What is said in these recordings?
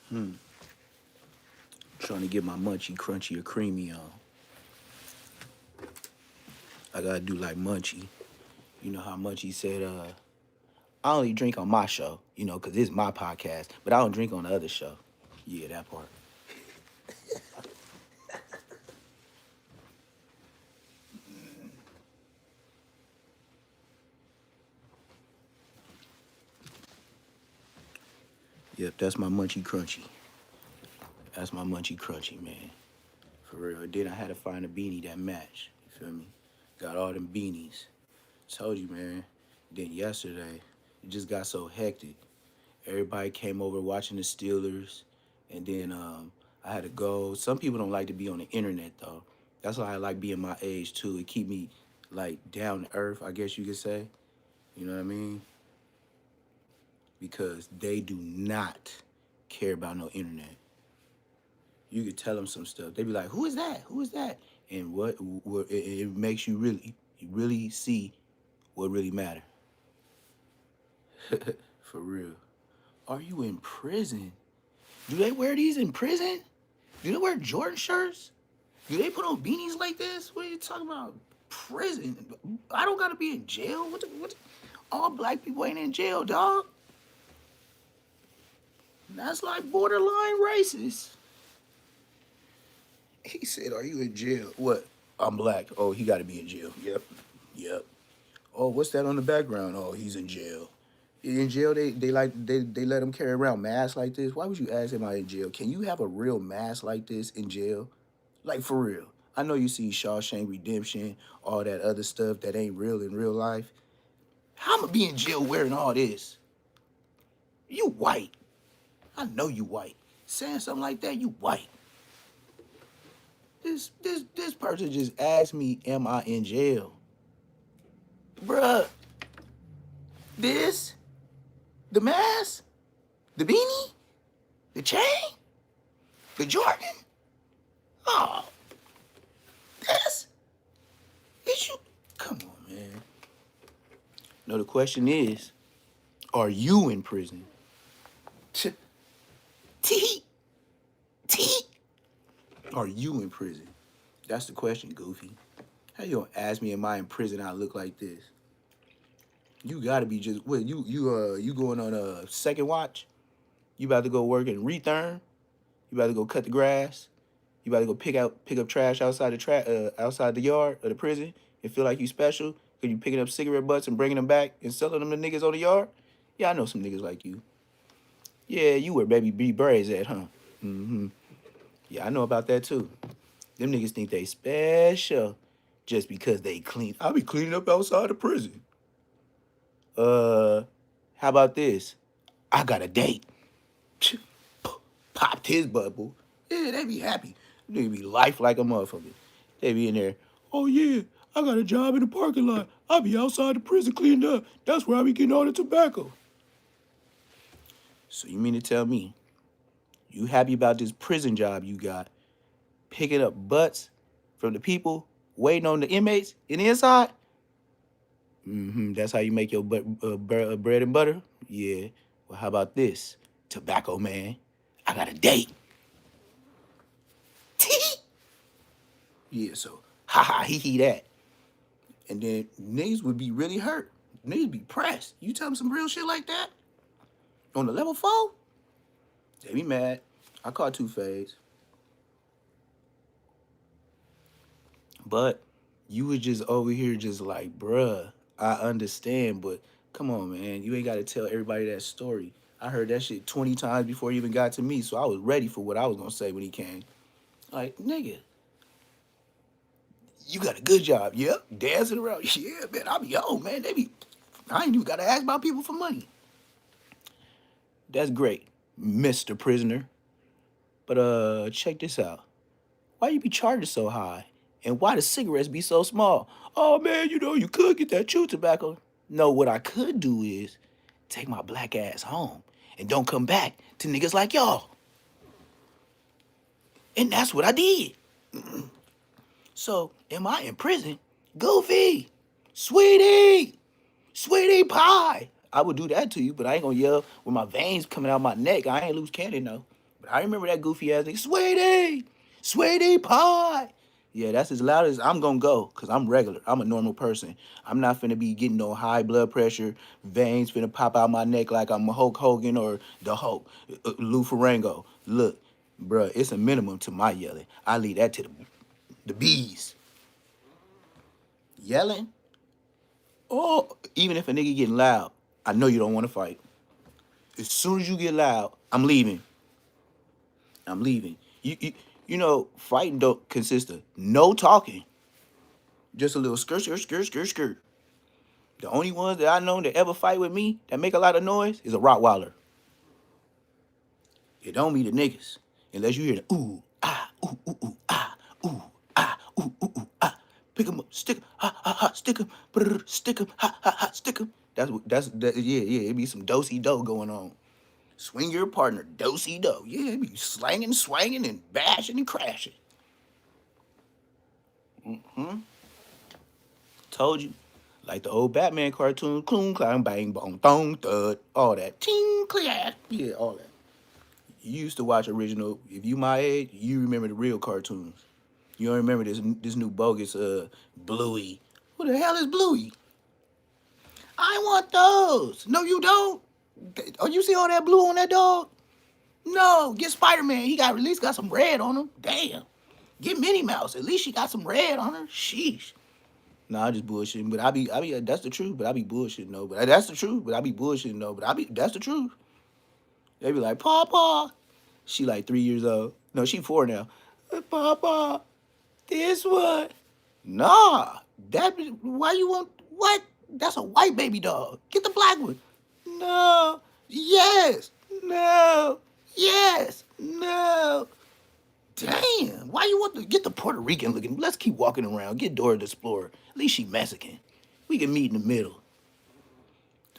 Trying to get my munchy, crunchy, or creamy on. I gotta do like Munchie. You know how Munchie said, I only drink on my show, because it's my podcast, but I don't drink on the other show. Yeah, that part. Yep, that's my Munchie Crunchy. That's my Munchie Crunchy, man. For real. Then I had to find a beanie that matched. You feel me? Got all them beanies. Told you, man. Then yesterday, it just got so hectic. Everybody came over watching the Steelers, and then I had to go. Some people don't like to be on the internet though. That's why I like being my age too. It keep me like down to earth, I guess you could say. You know what I mean? Because they do not care about no internet. You could tell them some stuff. They be like, "Who is that? Who is that?" And it makes you really see what really matter. For real. Are you in prison? Do they wear these in prison? Do they wear Jordan shirts? Do they put on beanies like this? What are you talking about? Prison? I don't gotta be in jail. All black people ain't in jail, dog. That's like borderline racist. He said, "Are you in jail?" What? I'm black. Oh, he gotta be in jail. Yep. Yep. Oh, what's that on the background? Oh, he's in jail. In jail, they let him carry around masks like this. Why would you ask him out in jail? Can you have a real mask like this in jail? Like for real. I know you see Shawshank Redemption, all that other stuff that ain't real in real life. How I'ma be in jail wearing all this? You white. I know you white. Saying something like that, you white. This person just asked me, am I in jail? Bruh, this, the mask, the beanie, the chain, the Jordan. Oh, this? Is you? Come on, man. No, the question is, are you in prison? T, T, T. Are you in prison? That's the question, Goofy. How you gonna ask me, am I in prison? I look like this. You gotta be just what you going on a second watch? You about to go work in Rethern? You about to go cut the grass? You about to go pick up trash outside outside the yard of the prison and feel like you special? Cause you picking up cigarette butts and bringing them back and selling them to niggas on the yard? Yeah, I know some niggas like you. Yeah, you where Baby B braids at, huh? Mm-hmm. Yeah, I know about that too. Them niggas think they special just because they clean. I'll be cleaning up outside the prison. Uh, how about this? I got a date. Popped his bubble. Yeah, they be happy. They be life like a motherfucker. They be in there. Oh yeah, I got a job in the parking lot. I be outside the prison cleaning up. That's where I be getting all the tobacco. So you mean to tell me you happy about this prison job you got, picking up butts from the people waiting on the inmates in the inside? Mm-hmm. That's how you make your bread and butter? Yeah. Well, how about this? Tobacco man. I got a date. Yeah, so ha ha he that. And then niggas would be really hurt. Niggas be pressed. You tell them some real shit like that on the level 4, they be mad. I caught two fades. But you was just over here just like, bruh, I understand, but come on, man. You ain't got to tell everybody that story. I heard that shit 20 times before he even got to me, so I was ready for what I was going to say when he came. Like, nigga, you got a good job. Yep, dancing around. Yeah, man, I be home, man. I ain't even got to ask my people for money. That's great, Mr. Prisoner. But check this out. Why you be charging so high? And why the cigarettes be so small? Oh man, you could get that chew tobacco. No, what I could do is take my black ass home and don't come back to niggas like y'all. And that's what I did. So, am I in prison? Goofy, sweetie pie. I would do that to you, but I ain't gonna yell with my veins coming out my neck. I ain't loose cannon though. I remember that goofy ass nigga, Sweetie Pie. Yeah, that's as loud as I'm gonna go, cause I'm regular. I'm a normal person. I'm not finna be getting no high blood pressure, veins finna pop out my neck like I'm Hulk Hogan or the Hulk, Lou Ferrigno. Look, bruh, it's a minimum to my yelling. I leave that to the bees. Yelling? Oh, even if a nigga getting loud, I know you don't want to fight. As soon as you get loud, I'm leaving. I'm leaving. You know, fighting don't consist of no talking, just a little skirt, skirt, skirt, skirt, skirt. The only ones that I know that ever fight with me that make a lot of noise is a Rottweiler. It don't be the niggas unless you hear the ooh ah ooh ooh ooh ah ooh ah ooh ooh ooh ah. Pick 'em up, stick 'em, ha ha ha, stick 'em, stick 'em, ha ha ha, stick 'em. Yeah, yeah. It be some dosey do going on. Swing your partner, dosey do. Yeah, it be slanging, swanging, and bashing and crashing. Told you. Like the old Batman cartoon, cloon, clown, bang, bong, thong, thud, all that. Ting, clear. Yeah, all that. You used to watch original. If you my age, you remember the real cartoons. You don't remember this new bogus Bluey. Who the hell is Bluey? I want those. No, you don't. Oh, you see all that blue on that dog? No, get Spider-Man. He got released, got some red on him. Damn. Get Minnie Mouse. At least she got some red on her. Sheesh. Nah, I just bullshitting. But I be, that's the truth. But I be bullshitting though. But that's the truth. But I be bullshitting though. But that's the truth. They be like, Papa. She like 3 years old. No, she 4 now. Papa, this one. Nah, why you want, what? That's a white baby dog. Get the black one. No, yes, no, yes, no. Damn, why you want to get the Puerto Rican looking? Let's keep walking around. Get Dora the Explorer. At least she Mexican. We can meet in the middle.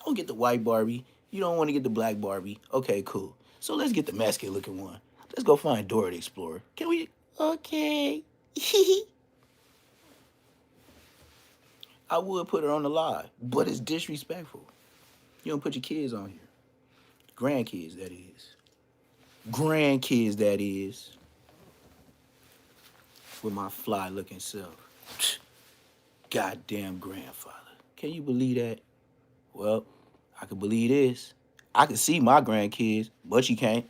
Don't get the white Barbie. You don't want to get the black Barbie. Okay, cool. So let's get the Mexican looking one. Let's go find Dora the Explorer. Can we? Okay. I would put her on the live, but it's disrespectful. You don't put your kids on here. Grandkids, that is. Grandkids, that is. With my fly looking self. Goddamn grandfather. Can you believe that? Well, I can believe this. I can see my grandkids, but you can't.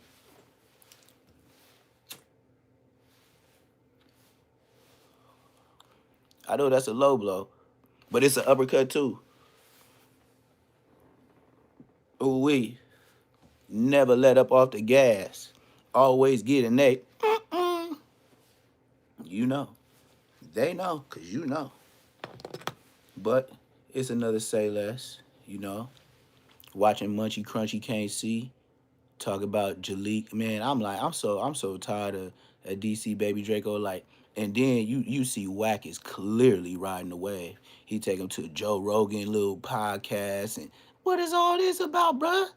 I know that's a low blow, but it's an uppercut too. Ooh wee. Never let up off the gas. Always get an A. You know. They know, because you know. But it's another say less, you know. Watching Munchy Crunchy Can't See. Talk about Jalik. Man, I'm so tired of that DC Baby Draco. Like, and then you see Wack is clearly riding the wave. He take him to Joe Rogan little podcast, and what is all this about, bruh?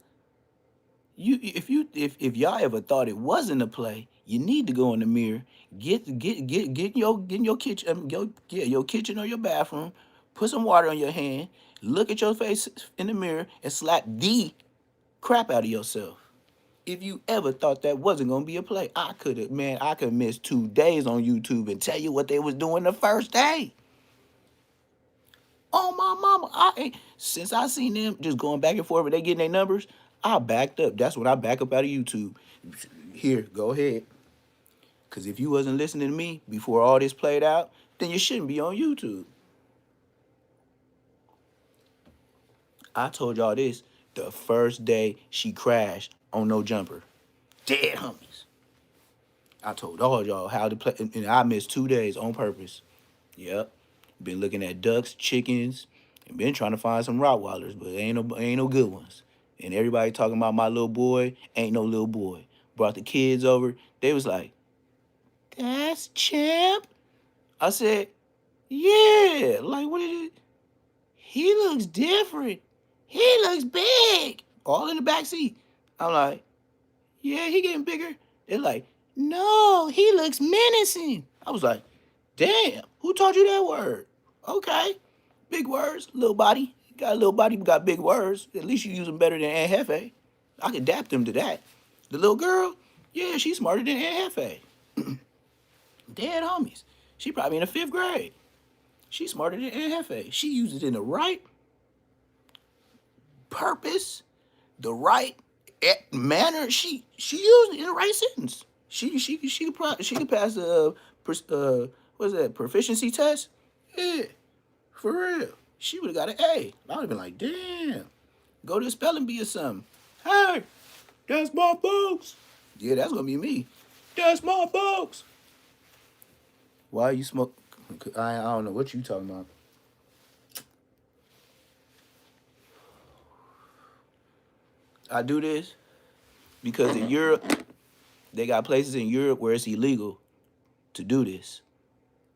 If y'all ever thought it wasn't a play, you need to go in the mirror, get in your kitchen, your kitchen or your bathroom, put some water on your hand, look at your face in the mirror, and slap the crap out of yourself. If you ever thought that wasn't gonna be a play, I could miss 2 days on YouTube and tell you what they was doing the first day. Oh my mama, since I seen them just going back and forth, but they getting their numbers, I backed up. That's when I back up out of YouTube. Here, go ahead. Cause if you wasn't listening to me before all this played out, then you shouldn't be on YouTube. I told y'all this the first day she crashed on No Jumper. Dead homies. I told all y'all how to play, and I missed 2 days on purpose. Yep. Been looking at ducks, chickens, and been trying to find some Rottweilers, but ain't no good ones. And everybody talking about my little boy, ain't no little boy. Brought the kids over. They was like, "That's Champ." I said, "Yeah." Like, what is it? He looks different. He looks big. All in the back seat. I'm like, "Yeah, he getting bigger." They're like, "No, he looks menacing." I was like, "Damn, who taught you that word?" Okay, big words, little body. Got a little body, but got big words. At least you use them better than Aunt Hefe. I can adapt them to that. The little girl, Yeah, she's smarter than Aunt Hefe. Dead homies. She probably in the 5th grade. She's smarter than Aunt Hefe. She uses it in the right purpose, the right manner. She used it in the right sentence. She could pass the what's that, proficiency test. Yeah, for real. She would have got an A. I would have been like, damn, go to the spelling bee or something. Hey, that's my folks. Yeah, that's gonna be me. That's my folks. Why you smoke? I don't know what you talking about. I do this because in Europe, they got places in Europe where it's illegal to do this.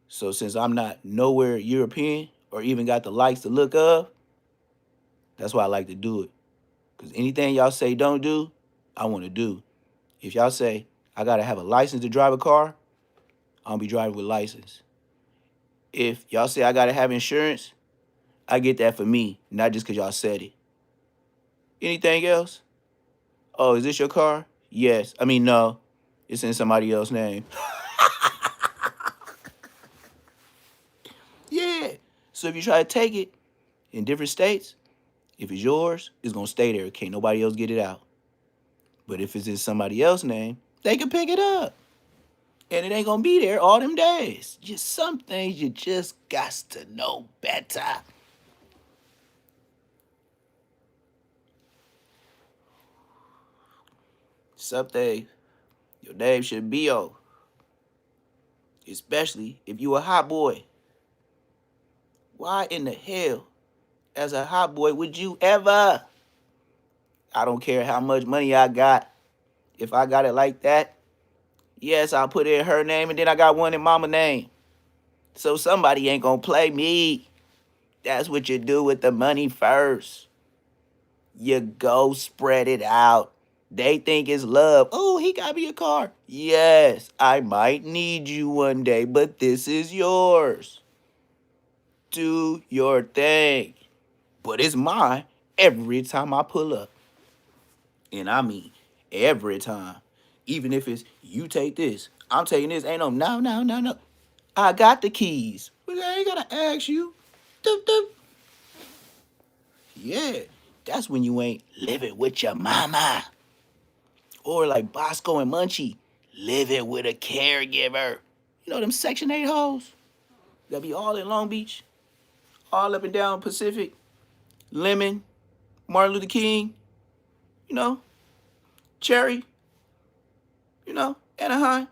So since I'm not nowhere European or even got the likes to look up, that's why I like to do it. Because anything y'all say don't do, I want to do. If y'all say I gotta have a license to drive a car, I'll be driving with license. If y'all say I gotta have insurance, I get that for me, not just because y'all said it. Anything else? Oh, is this your car? Yes. I mean, no. It's in somebody else's name. Yeah. So if you try to take it in different states, if it's yours, it's gonna stay there. Can't nobody else get it out. But if it's in somebody else's name, they can pick it up. And it ain't gonna be there all them days. Just some things you just got to know better. Some things your name should be on. Especially if you a hot boy. Why in the hell, as a hot boy, would you ever? I don't care how much money I got. If I got it like that, yes, I'll put in her name and then I got one in mama's name. So somebody ain't gonna play me. That's what you do with the money first. You go spread it out. They think it's love. Oh, he got me a car. Yes, I might need you one day, but this is yours. Do your thing. But it's mine every time I pull up. And I mean every time. Even if it's you take this, I'm taking this. Ain't no. I got the keys. But I ain't gotta ask you. Doop, doop. Yeah, that's when you ain't living with your mama. Or like Bosco and Munchie, living with a caregiver. You know them Section 8 hoes that be all in Long Beach, all up and down Pacific, Lemon, Martin Luther King, you know, Cherry, you know, Anaheim,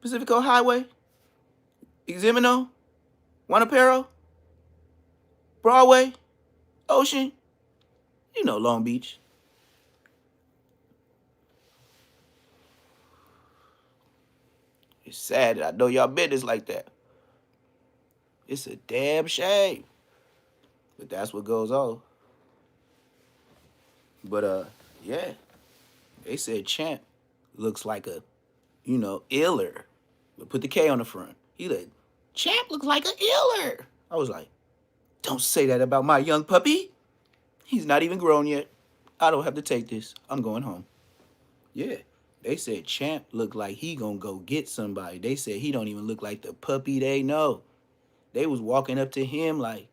Pacifico Highway, Eximino, Wanapero, Broadway, Ocean, you know, Long Beach. It's sad that I know y'all business like that. It's a damn shame. But that's what goes on. But yeah, they said Champ looks like a, you know, iller. But put the K on the front. He like, Champ looks like a iller. I was like, don't say that about my young puppy. He's not even grown yet. I don't have to take this. I'm going home. Yeah. They said Champ looked like he gonna go get somebody. They said he don't even look like the puppy they know. They was walking up to him like,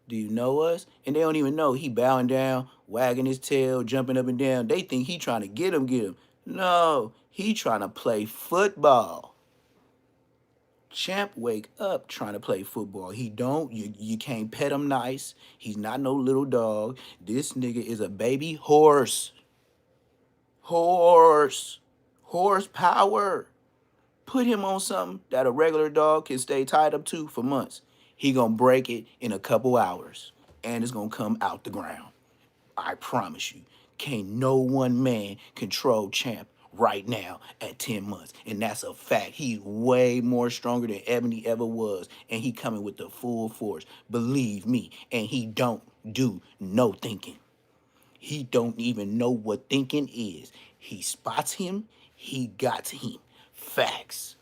do you know us? And they don't even know. He bowing down, wagging his tail, jumping up and down. They think he trying to get him. No, he trying to play football. Champ wake up trying to play football. He don't. You can't pet him nice. He's not no little dog. This nigga is a baby horse. Horsepower. Put him on something that a regular dog can stay tied up to for months. He gonna break it in a couple hours. And it's gonna come out the ground. I promise you. Can't no one man control Champ right now at 10 months. And that's a fact. He's way more stronger than Ebony ever was. And he coming with the full force. Believe me. And he don't do no thinking. He don't even know what thinking is. He spots him, he got him. Facts.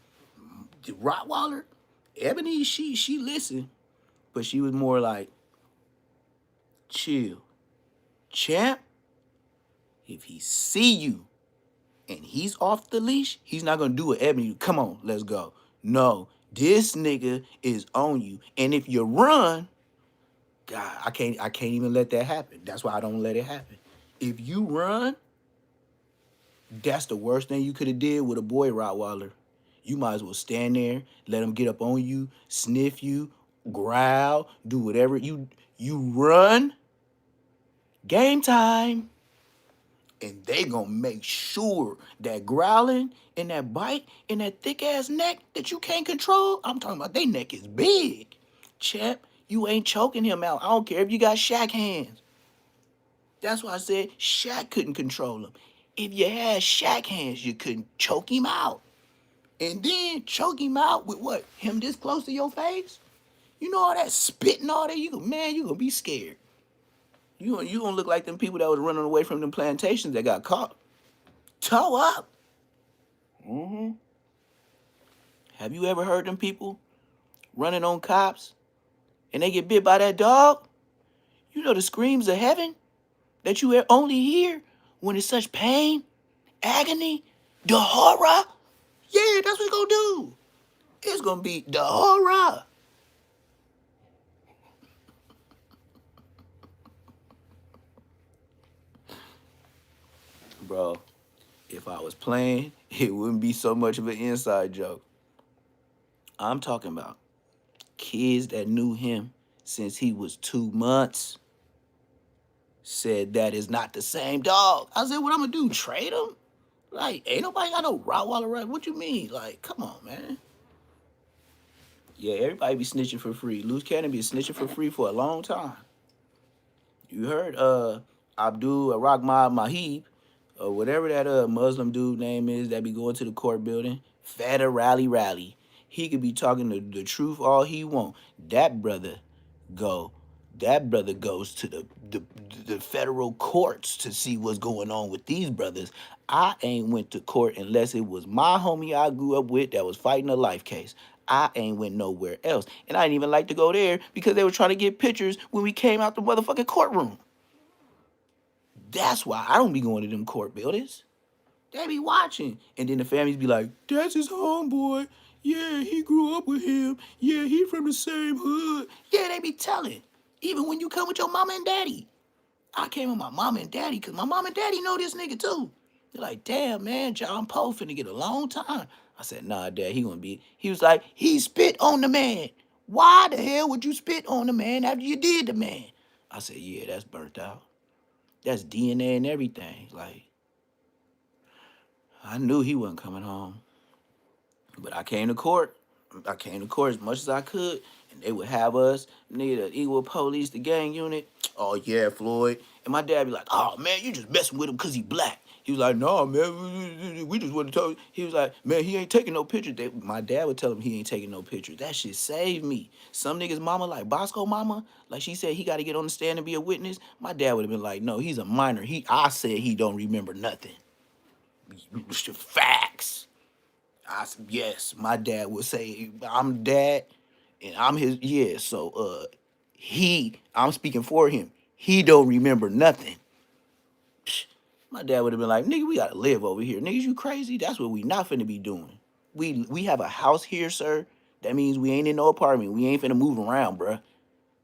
The Rottweiler, Ebony, she listened, but she was more like, chill. Champ, if he see you and he's off the leash, he's not gonna do it. Ebony, come on, let's go. No, this nigga is on you. And if you run, God, I can't even let that happen. That's why I don't let it happen. If you run, that's the worst thing you could have did with a boy Rottweiler. You might as well stand there, let him get up on you, sniff you, growl, do whatever. You run, game time. And they gonna make sure that growling and that bite and that thick ass neck that you can't control, I'm talking about they neck is big. Champ, you ain't choking him out. I don't care if you got Shaq hands. That's why I said Shaq couldn't control him. If you had Shaq hands, you couldn't choke him out. And then choke him out with what? Him this close to your face? You know all that spit and all that? You gonna be scared. You gonna look like them people that was running away from them plantations that got caught. Toe up. Mm-hmm. Have you ever heard them people running on cops and they get bit by that dog? You know the screams of heaven that you only hear when it's such pain, agony, the horror. Yeah, that's what it's gonna do. It's gonna be the horror. Bro, if I was playing, it wouldn't be so much of an inside joke. I'm talking about kids that knew him since he was 2 months said that is not the same dog. I said, what I'm gonna do? Trade him? Like, ain't nobody got no Rottweiler, right? What you mean? Like, come on, man. Yeah, everybody be snitching for free. Luce Cannon be snitching for free for a long time. You heard Abdul Rahman Mahib, or whatever that Muslim dude name is that be going to the court building, Fada Rally. He could be talking the truth all he want. That brother go. That brother goes to the federal courts to see what's going on with these brothers. I ain't went to court unless it was my homie I grew up with that was fighting a life case. I ain't went nowhere else. And I didn't even like to go there because they were trying to get pictures when we came out the motherfucking courtroom. That's why I don't be going to them court buildings. They be watching. And then the families be like, that's his homeboy. Yeah, he grew up with him. Yeah, he from the same hood. Yeah, they be telling. Even when you come with your mama and daddy. I came with my mama and daddy because my mama and daddy know this nigga too. They're like, damn, man, John Poe finna get a long time. I said, nah, Dad, he gonna be. He was like, he spit on the man. Why the hell would you spit on the man after you did the man? I said, yeah, that's burnt out. That's DNA and everything. Like, I knew he wasn't coming home. But I came to court. I came to court as much as I could, and they would have us, nigga, the Eagle Police, the gang unit. Oh, yeah, Floyd. And my dad be like, oh, man, you just messing with him because he black. He was like, no, man, we just want to tell you. He was like, man, he ain't taking no pictures. My dad would tell him he ain't taking no pictures. That shit saved me. Some niggas' mama, like Bosco mama, like she said he got to get on the stand and be a witness. My dad would have been like, no, he's a minor. I said he don't remember nothing. Facts. Yes, my dad would say, I'm dad and I'm his, yeah, so I'm speaking for him. He don't remember nothing. Psh, my dad would have been like, nigga, we gotta live over here. Niggas, you crazy? That's what we not finna be doing. We have a house here, sir. That means we ain't in no apartment. We ain't finna move around, bruh.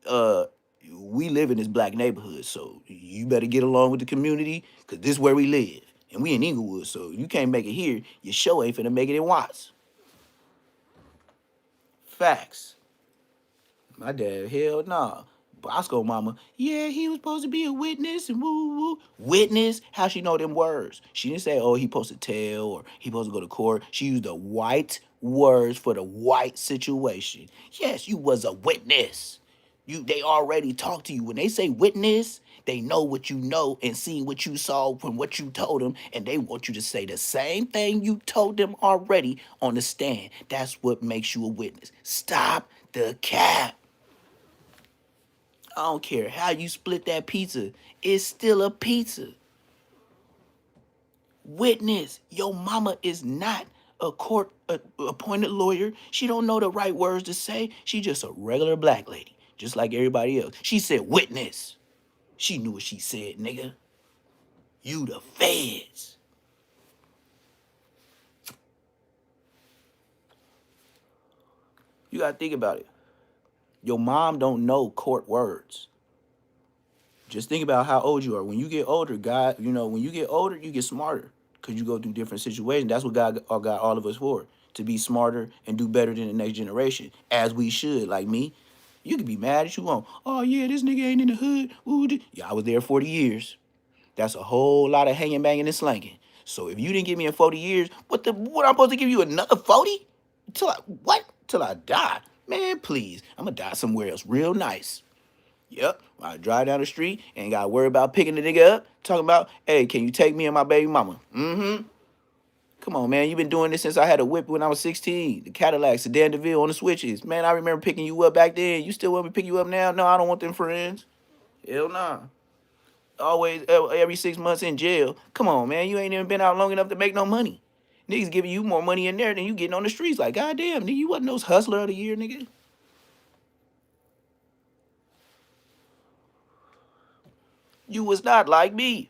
Uh, we live in this black neighborhood, so you better get along with the community, cause this is where we live. And we in Inglewood, so you can't make it here. Your show ain't finna make it in Watts. Facts. My dad, hell nah. Bosco mama, yeah, he was supposed to be a witness and woo woo. Witness? How she know them words? She didn't say, oh, he supposed to tell or he supposed to go to court. She used the white words for the white situation. Yes, you was a witness. They already talked to you. When they say witness, they know what you know and seen what you saw from what you told them, and they want you to say the same thing you told them already on the stand. That's what makes you a witness. Stop the cap. I don't care how you split that pizza. It's still a pizza. Witness, your mama is not a court appointed lawyer. She don't know the right words to say. She just a regular black lady, just like everybody else. She said witness. She knew what she said, nigga. You the feds. You gotta think about it. Your mom don't know court words. Just think about how old you are. When you get older, God, when you get older, you get smarter because you go through different situations. That's what God got all of us for, to be smarter and do better than the next generation, as we should. Like me, you can be mad as you want. Oh yeah, this nigga ain't in the hood. Ooh, yeah, I was there 40 years. That's a whole lot of hanging, banging, and slanging. So if you didn't give me in 40 years, what I'm supposed to give you another 40? Till I die? Man, please. I'm gonna die somewhere else real nice. Yep. I drive down the street and got to worry about picking the nigga up, talking about, hey, can you take me and my baby mama? Mm-hmm. Come on, man. You've been doing this since I had a whip when I was 16. The Cadillac, Sedan DeVille on the switches. Man, I remember picking you up back then. You still want me to pick you up now? No, I don't want them friends. Hell nah. Always, every 6 months in jail. Come on, man. You ain't even been out long enough to make no money. Niggas giving you more money in there than you getting on the streets. Like, goddamn, nigga, you wasn't no hustler of the year, nigga. You was not like me.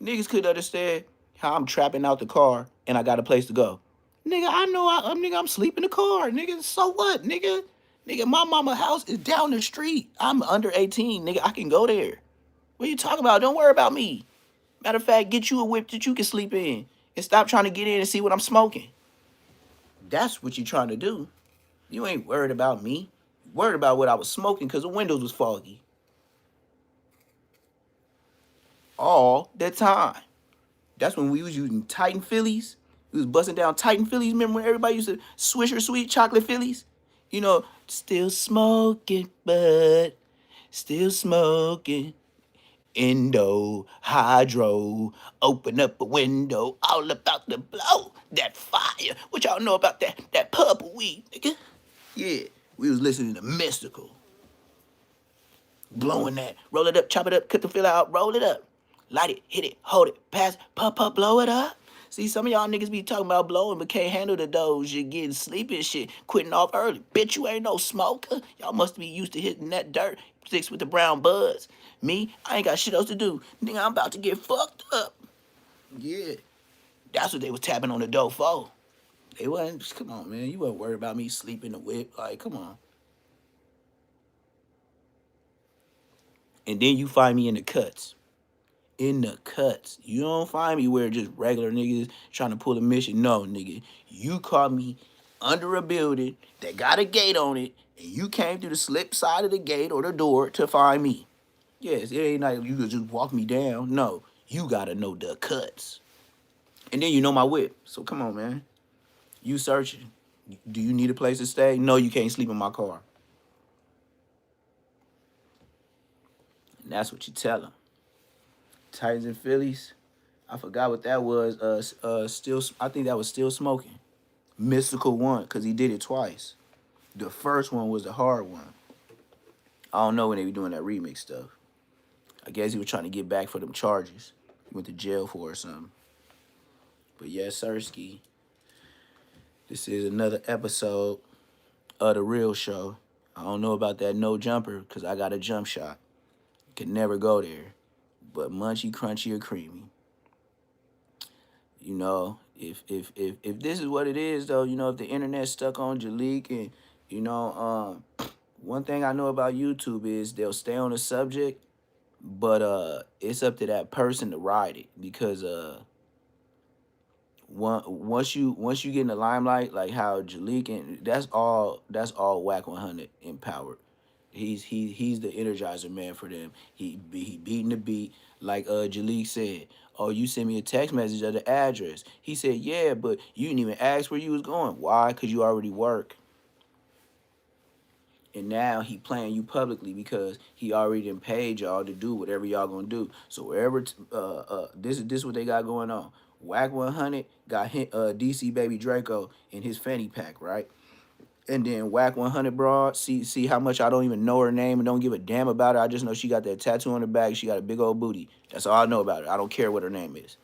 Niggas could understand how I'm trapping out the car and I got a place to go. Nigga, I know I'm sleep in the car. Nigga, so what, nigga? Nigga, my mama house is down the street. I'm under 18, nigga. I can go there. What you talking about? Don't worry about me. Matter of fact, get you a whip that you can sleep in and stop trying to get in and see what I'm smoking. That's what you trying to do. You ain't worried about me. You worried about what I was smoking because the windows was foggy. All the time. That's when we was using Titan Phillies. We was busting down Titan Phillies. Remember when everybody used to Swisher Sweet chocolate Phillies? Still smoking, but still smoking. Indo, hydro, open up a window, all about to blow that fire. What y'all know about that purple weed, nigga? Yeah, we was listening to Mystical. Blowing that. Roll it up, chop it up, cut the filler out, roll it up. Light it, hit it, hold it, pass, puff, blow it up. See, some of y'all niggas be talking about blowing but can't handle the dose. You're getting sleepy and shit, quitting off early. Bitch, you ain't no smoker. Y'all must be used to hitting that dirt, sticks with the brown buds. Me, I ain't got shit else to do. Nigga, I'm about to get fucked up. Yeah, that's what they was tapping on the door for. They wasn't, come on, man. You wasn't worried about me sleeping the whip. Like, come on. And then you find me in the cuts. In the cuts. You don't find me where just regular niggas trying to pull a mission. No, nigga. You caught me under a building that got a gate on it, and you came through the slip side of the gate or the door to find me. Yes, it ain't like you could just walk me down. No, you gotta know the cuts. And then you know my whip. So come on, man. You searching. Do you need a place to stay? No, you can't sleep in my car. And that's what you tell them. Titans and Phillies. I forgot what that was. Still, I think that was Still Smoking. Mystical one, because he did it twice. The first one was the hard one. I don't know when they be doing that remix stuff. I guess he was trying to get back for them charges. He went to jail for or something. But yes, Sirski. This is another episode of The Real Show. I don't know about that no jumper, because I got a jump shot. Could never go there. But munchy, crunchy, or creamy. If this is what it is though, if the internet's stuck on Jalik and one thing I know about YouTube is they'll stay on the subject, but it's up to that person to ride it because once you get in the limelight, like how Jalik, and that's all Whack 100 empowered. He's the energizer man for them. He beating the beat like Jalik said. Oh, you sent me a text message of the address. He said, yeah, but you didn't even ask where you was going. Why? Because you already work. And now he playing you publicly because he already done paid y'all to do whatever y'all gonna do. So wherever this is what they got going on. Whack 100 got DC Baby Draco in his fanny pack, right? And then Whack 100 broad, see how much I don't even know her name and don't give a damn about her. I just know she got that tattoo on her back. She got a big old booty. That's all I know about her. I don't care what her name is.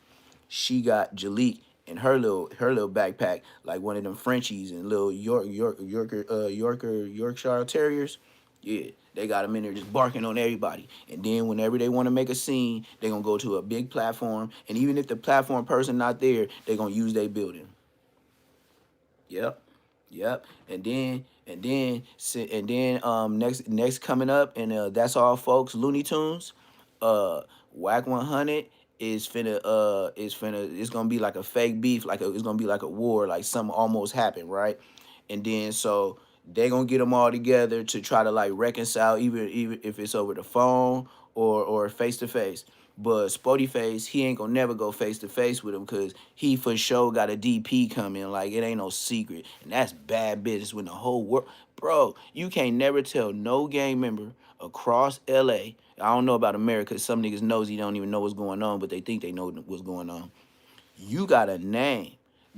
She got Jalik in her little backpack, like one of them Frenchies and little Yorkshire Terriers. Yeah, they got them in there just barking on everybody. And then whenever they want to make a scene, they gonna go to a big platform. And even if the platform person not there, they gonna use their building. Yep. Yep. And then next coming up, and that's all folks, Looney Tunes. Uh Whack 100 is gonna be like a fake beef, it's gonna be like a war, like something almost happened, right? And then so they gonna get them all together to try to like reconcile, even if it's over the phone or face to face. But Spody Face, he ain't gonna never go face to face with him because he for sure got a DP coming. Like it ain't no secret, and that's bad business when the whole world, bro. You can't never tell no gang member across LA. I don't know about America. Some niggas knows he don't even know what's going on, but they think they know what's going on. You got a name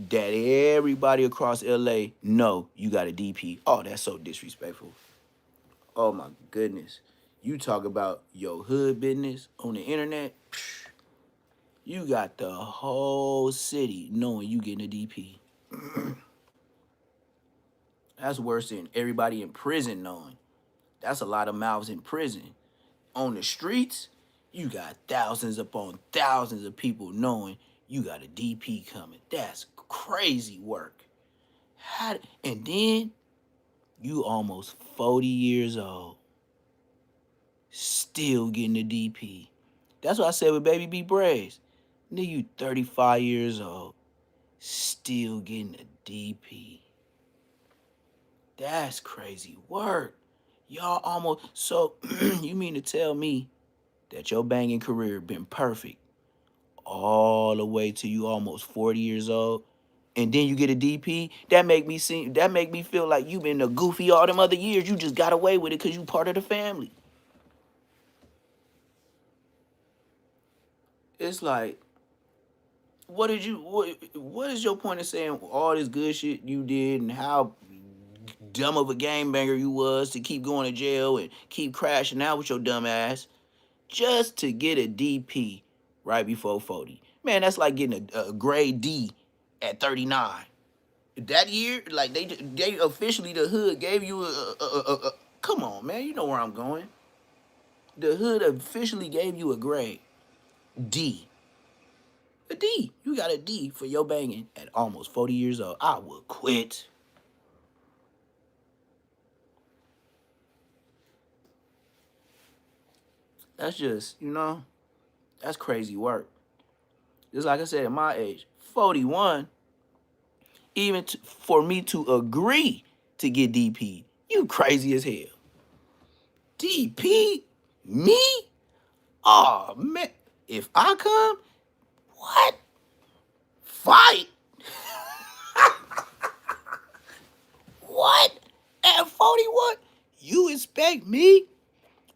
that everybody across LA know you got a DP. Oh, that's so disrespectful. Oh my goodness. You talk about your hood business on the internet. You got the whole city knowing you getting a DP. That's worse than everybody in prison knowing. That's a lot of mouths in prison. On the streets, you got thousands upon thousands of people knowing you got a DP coming. That's crazy work. And then you almost 40 years old, still getting a DP. That's what I said with Baby B Braves. Nigga, you 35 years old, still getting a DP. That's crazy work. Y'all almost, so you mean to tell me that your banging career been perfect all the way till you almost 40 years old, and then you get a DP? That make me feel like you been a goofy all them other years. You just got away with it because you part of the family. It's like, what is your point of saying all this good shit you did and how dumb of a game banger you was to keep going to jail and keep crashing out with your dumb ass just to get a DP right before 40? Man, that's like getting a grade D at 39. That year, like they officially, the hood gave you a come on, man, you know where I'm going. The hood officially gave you a grade D. A D. You got a D for your banging at almost 40 years old. I would quit. That's just, that's crazy work. Just like I said, at my age, 41, even for me to agree to get DP, you crazy as hell. DP? Me? Oh, man. If I come, what? Fight? What? At 41? You expect me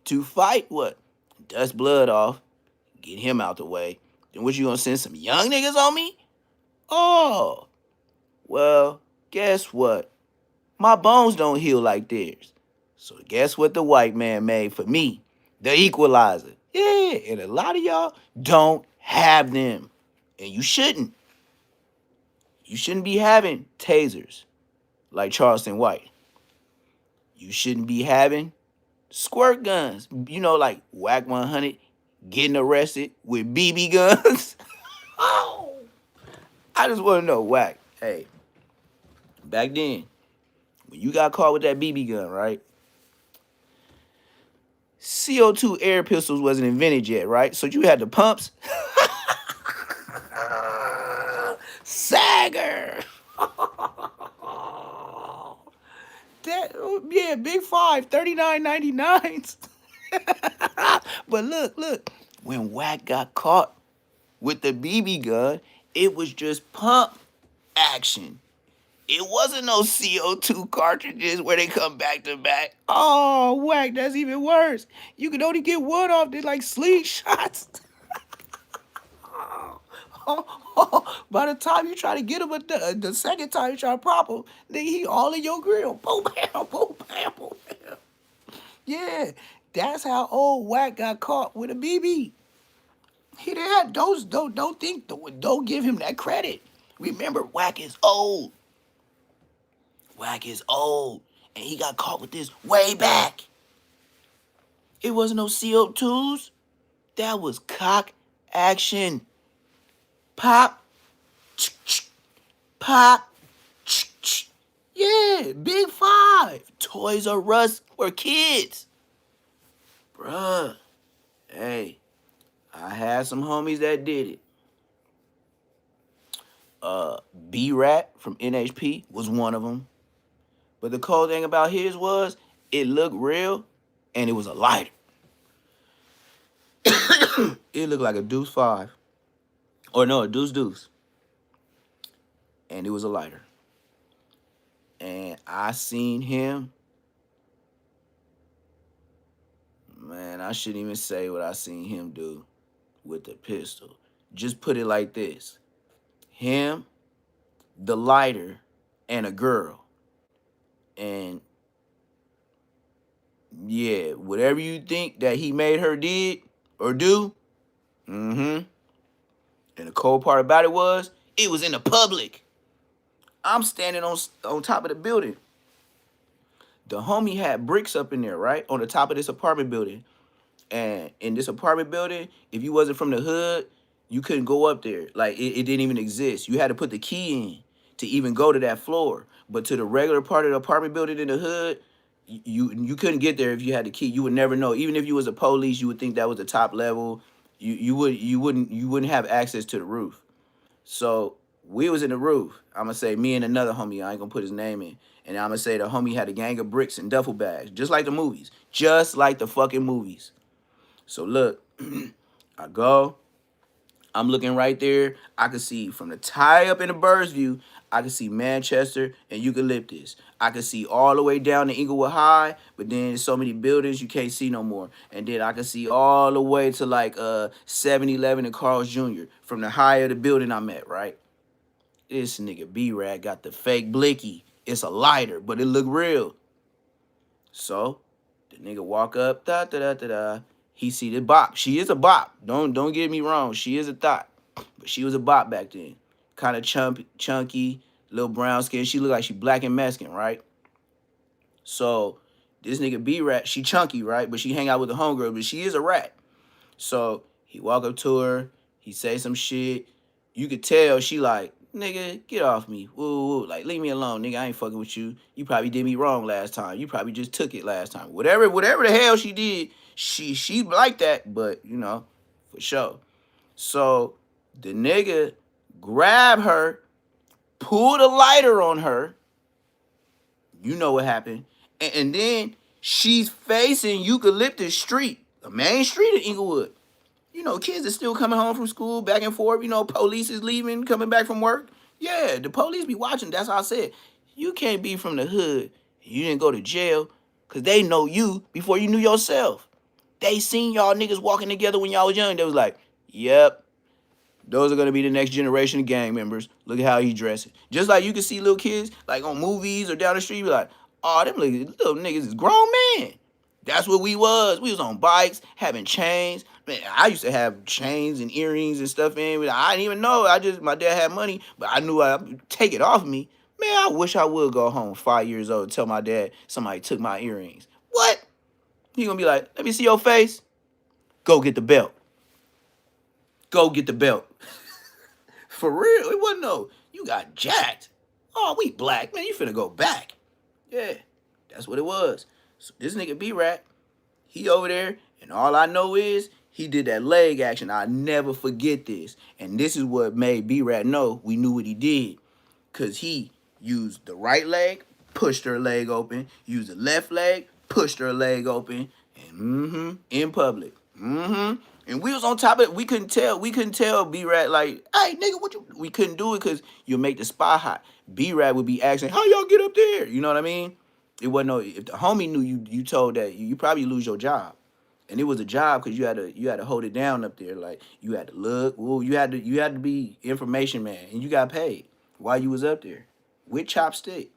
to fight what? Dust blood off, get him out the way. Then what, you gonna send some young niggas on me? Oh, well, guess what? My bones don't heal like theirs. So guess what the white man made for me? The equalizer. Yeah, and a lot of y'all don't have them. And you shouldn't. You shouldn't be having tasers like Charleston White. You shouldn't be having squirt guns. Like Whack 100 getting arrested with BB guns. Oh, I just want to know, Whack. Hey, back then, when you got caught with that BB gun, right? CO2 air pistols wasn't invented yet, right? So you had the pumps. Sagger. Yeah, big five, 39.99s. But look, when Whack got caught with the BB gun, it was just pump action. It wasn't no CO2 cartridges where they come back to back. Oh, Whack, that's even worse. You can only get one off. They like slingshots. By the time you try to get him, the second time you try to prop him, then he all in your grill. Boom, bam, boom, bam, boom, bam. Yeah, that's how old Whack got caught with a BB. He did. Don't give him that credit. Remember, Whack is old. Whack is old, and he got caught with this way back. It wasn't no CO2s. That was cock action. Pop, pop. Yeah, Big Five. Toys R Us for kids. Bruh. Hey, I had some homies that did it. B-Rat from NHP was one of them. But the cool thing about his was it looked real and it was a lighter. It looked like a Deuce 5. Or no, a Deuce Deuce. And it was a lighter. And I seen him. Man, I shouldn't even say what I seen him do with the pistol. Just put it like this. Him, the lighter, and a girl. And yeah, whatever you think that he made her did or do, and the cold part about it was in the public. I'm standing on top of the building. The homie had bricks up in there, right? On the top of this apartment building. And in this apartment building, if you wasn't from the hood, you couldn't go up there. Like, it didn't even exist. You had to put the key in to even go to that floor. But to the regular part of the apartment building in the hood, you couldn't get there if you had the key. You would never know. Even if you was a police, you would think that was the top level. You wouldn't have access to the roof. So we was in the roof. I'm gonna say me and another homie. I ain't gonna put his name in. And I'm gonna say the homie had a gang of bricks and duffel bags, just like the movies, just like the fucking movies. So look, I go. I'm looking right there. I can see from the tie up in the bird's view, I can see Manchester and Eucalyptus. I can see all the way down to Inglewood High, but then there's so many buildings you can't see no more. And then I can see all the way to like 7-Eleven and Carl's Jr. from the high of the building I'm at, right? This nigga B-Rad got the fake blicky. It's a lighter, but it look real. So the nigga walk up, da-da-da-da-da. He see the bop. She is a bop. Don't get me wrong. She is a thought. But she was a bop back then. Kind of chunky, little brown skin. She look like she black and Mexican, right? So this nigga B-Rat, she chunky, right? But she hang out with the homegirl, but she is a rat. So he walk up to her. He say some shit. You could tell she like, nigga, get off me. Woo, woo. Like, leave me alone, nigga. I ain't fucking with you. You probably did me wrong last time. You probably just took it last time. Whatever the hell she did, she like that, but, you know, for sure. So the nigga grab her, pulled a lighter on her. You know what happened. And then she's facing Eucalyptus Street, the main street of Inglewood. You know, kids are still coming home from school, back and forth. You know, police is leaving, coming back from work. Yeah, the police be watching. That's how I said. You can't be from the hood. You didn't go to jail because they know you before you knew yourself. They seen y'all niggas walking together when y'all was young. They was like, yep, those are going to be the next generation of gang members. Look at how he dressing. Just like you can see little kids like on movies or down the street, be like, oh, them little niggas is grown men. That's what we was. We was on bikes, having chains. Man, I used to have chains and earrings and stuff in. I didn't even know. My dad had money, but I knew I'd take it off me. Man, I wish I would go home 5 years old and tell my dad somebody took my earrings. What? He gonna be like, let me see your face. Go get the belt. Go get the belt. For real, it wasn't no, you got jacked. Oh, we black. Man, you finna go back. Yeah, that's what it was. So this nigga B-Rat, he over there, and all I know is he did that leg action. I'll never forget this. And this is what made B-Rat know we knew what he did. Because he used the right leg, pushed her leg open, used the left leg, pushed her leg open, and in public. And we was on top of it. We couldn't tell B-Rat like, hey, nigga, what you... We couldn't do it because you'll make the spot hot. B-Rat would be asking, how y'all get up there? You know what I mean? It wasn't no... If the homie knew you told that, you probably lose your job. And it was a job because you had to hold it down up there. Like, you had to look. Ooh, you had to be information man. And you got paid while you was up there. With chopstick.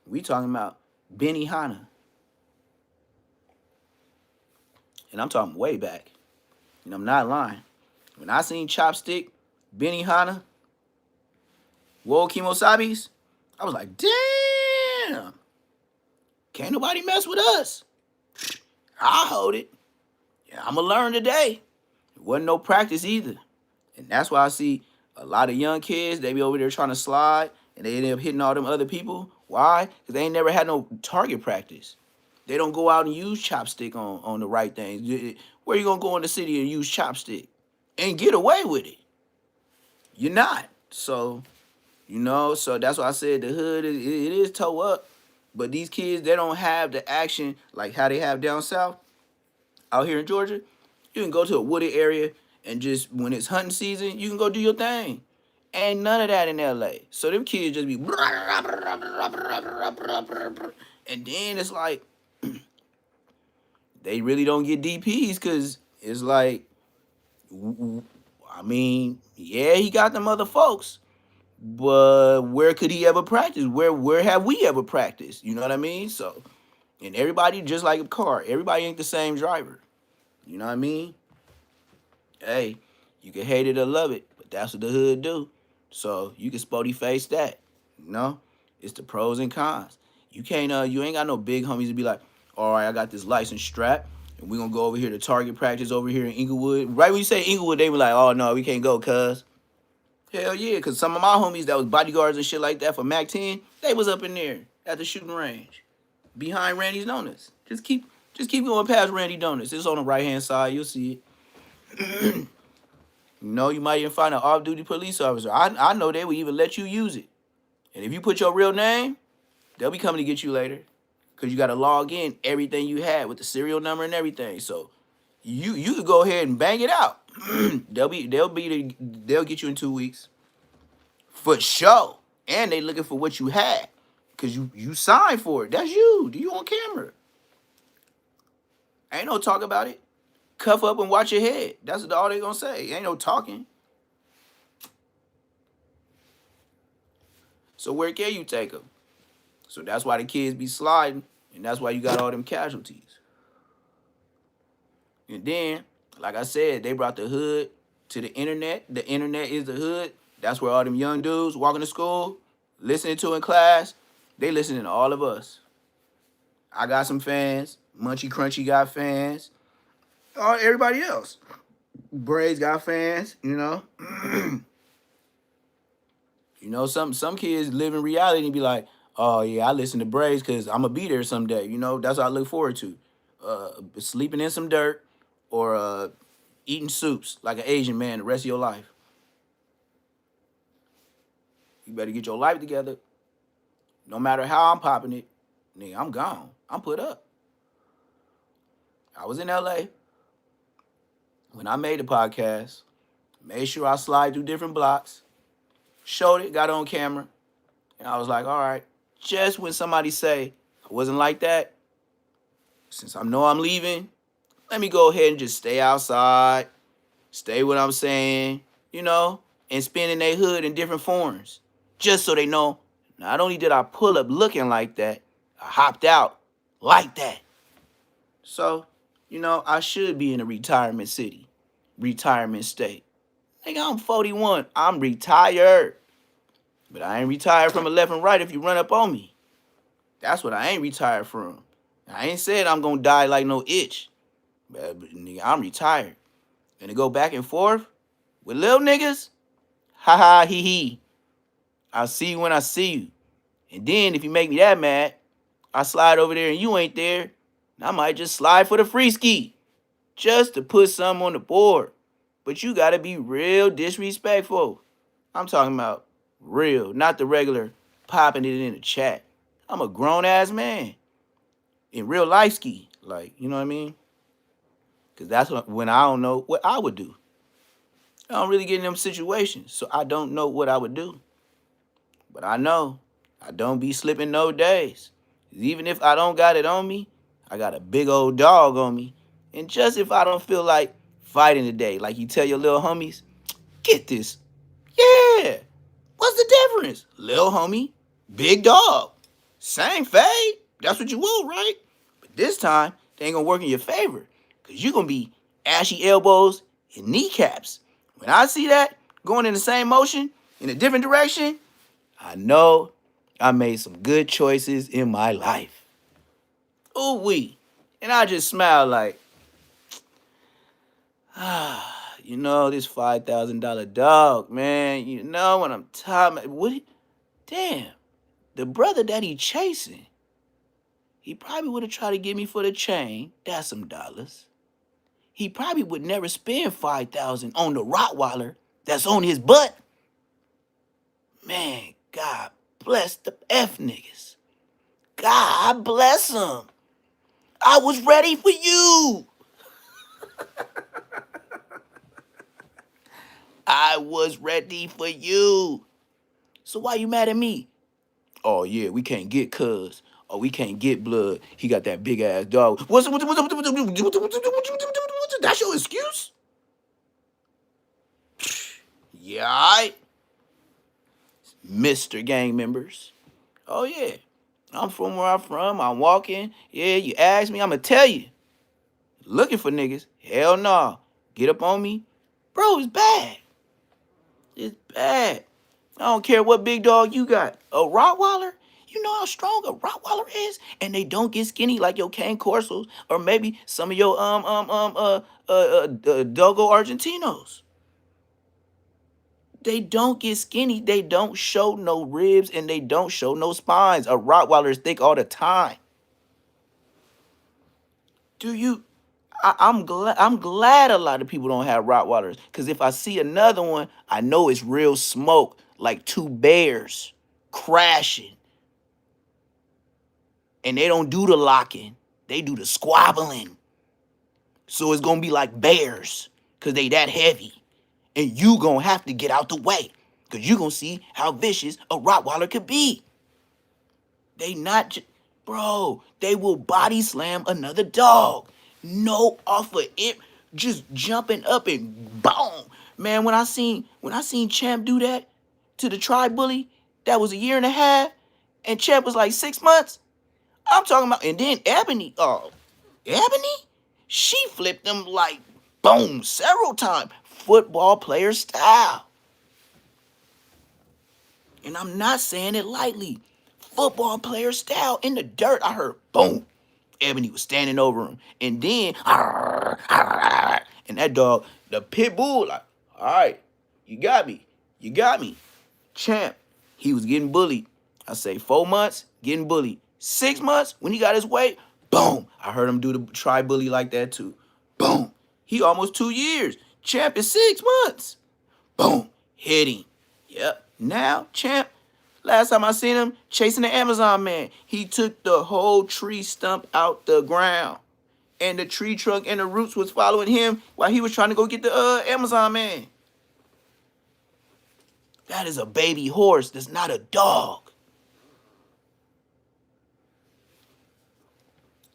We talking about Benny Hanna. And I'm talking way back. And I'm not lying. When I seen Chopstick, Benny Hanna, Wo Kimosabis, I was like, damn. Can't nobody mess with us. I'll hold it. Yeah, I'm going to learn today. It wasn't no practice either. And that's why I see a lot of young kids, they be over there trying to slide, and they end up hitting all them other people. Why? Because they ain't never had no target practice. They don't go out and use chopstick on the right things. Where you gonna go in the city and use chopstick and get away with it? You're not. So so that's why I said the hood it is toe up, but these kids they don't have the action like how they have down south. Out here in Georgia, you can go to a wooded area and just when it's hunting season, you can go do your thing. Ain't none of that in LA. So them kids just be and then it's like they really don't get DPs because it's like I mean, yeah, he got them other folks, but where could he ever practice? Where have we ever practiced? You know what I mean? So and everybody just like a car, everybody ain't the same driver. You know what I mean? Hey, you can hate it or love it, but that's what the hood do. So you can spotty face that. You know? It's the pros and cons. You can't you ain't got no big homies to be like, all right, I got this license strap, and we gonna go over here to target practice over here in Inglewood. Right when you say Inglewood, they were like, oh no, we can't go, cuz. Hell yeah, cause some of my homies that was bodyguards and shit like that for Mac 10, they was up in there at the shooting range. Behind Randy's Donuts. Just keep going past Randy Donuts. It's on the right hand side, you'll see it. You might even find an off-duty police officer. I know they will even let you use it. And if you put your real name, they'll be coming to get you later. Because you got to log in everything you had with the serial number and everything. So you could go ahead and bang it out. they'll get you in 2 weeks. For sure. And they looking for what you had. Because you signed for it. That's you. You on camera. Ain't no talk about it. Cuff up and watch your head. That's all they gonna say. Ain't no talking. So where can you take them? So that's why the kids be sliding, and that's why you got all them casualties. And then, like I said, they brought the hood to the internet. The internet is the hood. That's where all them young dudes walking to school, listening to in class, they listening to all of us. I got some fans. Munchy Crunchy got fans. Everybody else. Braids got fans, some kids live in reality and be like, oh yeah, I listen to Braids because I'm gonna be there someday. That's what I look forward to. Sleeping in some dirt or eating soups like an Asian man the rest of your life. You better get your life together. No matter how I'm popping it, nigga, I'm gone. I'm put up. I was in LA when I made the podcast. Made sure I slide through different blocks. Showed it, got it on camera. And I was like, all right, just when somebody say I wasn't like that, since I know I'm leaving, let me go ahead and just stay outside, stay what I'm saying, and spin in their hood in different forms. Just so they know, not only did I pull up looking like that, I hopped out like that. So, I should be in a retirement city, retirement state. Nigga, I'm 41. I'm retired. But I ain't retired from a left and right if you run up on me. That's what I ain't retired from. I ain't said I'm going to die like no itch. But nigga, I'm retired. And to go back and forth with little niggas, ha ha he he. I'll see you when I see you. And then if you make me that mad, I slide over there and you ain't there. I might just slide for the free ski. Just to put something on the board. But you got to be real disrespectful. I'm talking about real, not the regular popping it in the chat. I'm a grown-ass man. In real life ski. Like, you know what I mean? Because that's when I don't know what I would do. I don't really get in them situations, so I don't know what I would do. But I know I don't be slipping no days. Even if I don't got it on me, I got a big old dog on me. And just if I don't feel like fighting today, like you tell your little homies, get this. Yeah. What's the difference? Little homie, big dog. Same fade. That's what you want, right? But this time, they ain't gonna work in your favor. Because you're gonna be ashy elbows and kneecaps. When I see that going in the same motion, in a different direction, I know I made some good choices in my life. Ooh wee. And I just smile like, this $5,000 dog, man. You know what I'm talking about. Damn. The brother that he chasing, he probably would have tried to get me for the chain. That's some dollars. He probably would never spend 5,000 on the Rottweiler that's on his butt. Man, God bless the F niggas. God bless them. I was ready for you. I was ready for you. So why you mad at me? Oh yeah, we can't get cuz. Oh, we can't get blood. He got that big ass dog. That's your excuse? Yeah, alright. Mr. Gang members. Oh yeah. I'm from where I'm from. I'm walking. Yeah, you ask me, I'ma tell you. Looking for niggas. Hell no. Get up on me. Bro, it's bad. It's bad. I don't care what big dog you got. A Rottweiler? You know how strong a Rottweiler is? And they don't get skinny like your Cane Corsos or maybe some of your Dogo Argentinos. They don't get skinny. They don't show no ribs and they don't show no spines. A Rottweiler is thick all the time. Do you? I'm glad a lot of people don't have Rottweilers. Cause if I see another one, I know it's real smoke, like two bears crashing. And they don't do the locking. They do the squabbling. So it's gonna be like bears, cause they that heavy. And you gonna have to get out the way. Cause you gonna see how vicious a Rottweiler could be. They not, bro, they will body slam another dog. No offer it, just jumping up and boom. Man, when I seen Champ do that to the Tribe Bully, that was a year and a half, and Champ was like 6 months. I'm talking about, and then Ebony, she flipped him like boom several times, football player style. And I'm not saying it lightly. Football player style in the dirt. I heard boom. Ebony was standing over him. And then, and that dog, the pit bull, like, all right, you got me. You got me. Champ, he was getting bullied. I say 4 months, getting bullied. 6 months, when he got his weight, boom. I heard him do the try bully like that too. Boom. He almost 2 years. Champ is 6 months. Boom. Hit him. Yep. Now, Champ, last time I seen him chasing the Amazon man, he took the whole tree stump out the ground. And the tree trunk and the roots was following him while he was trying to go get the Amazon man. That is a baby horse. That's not a dog.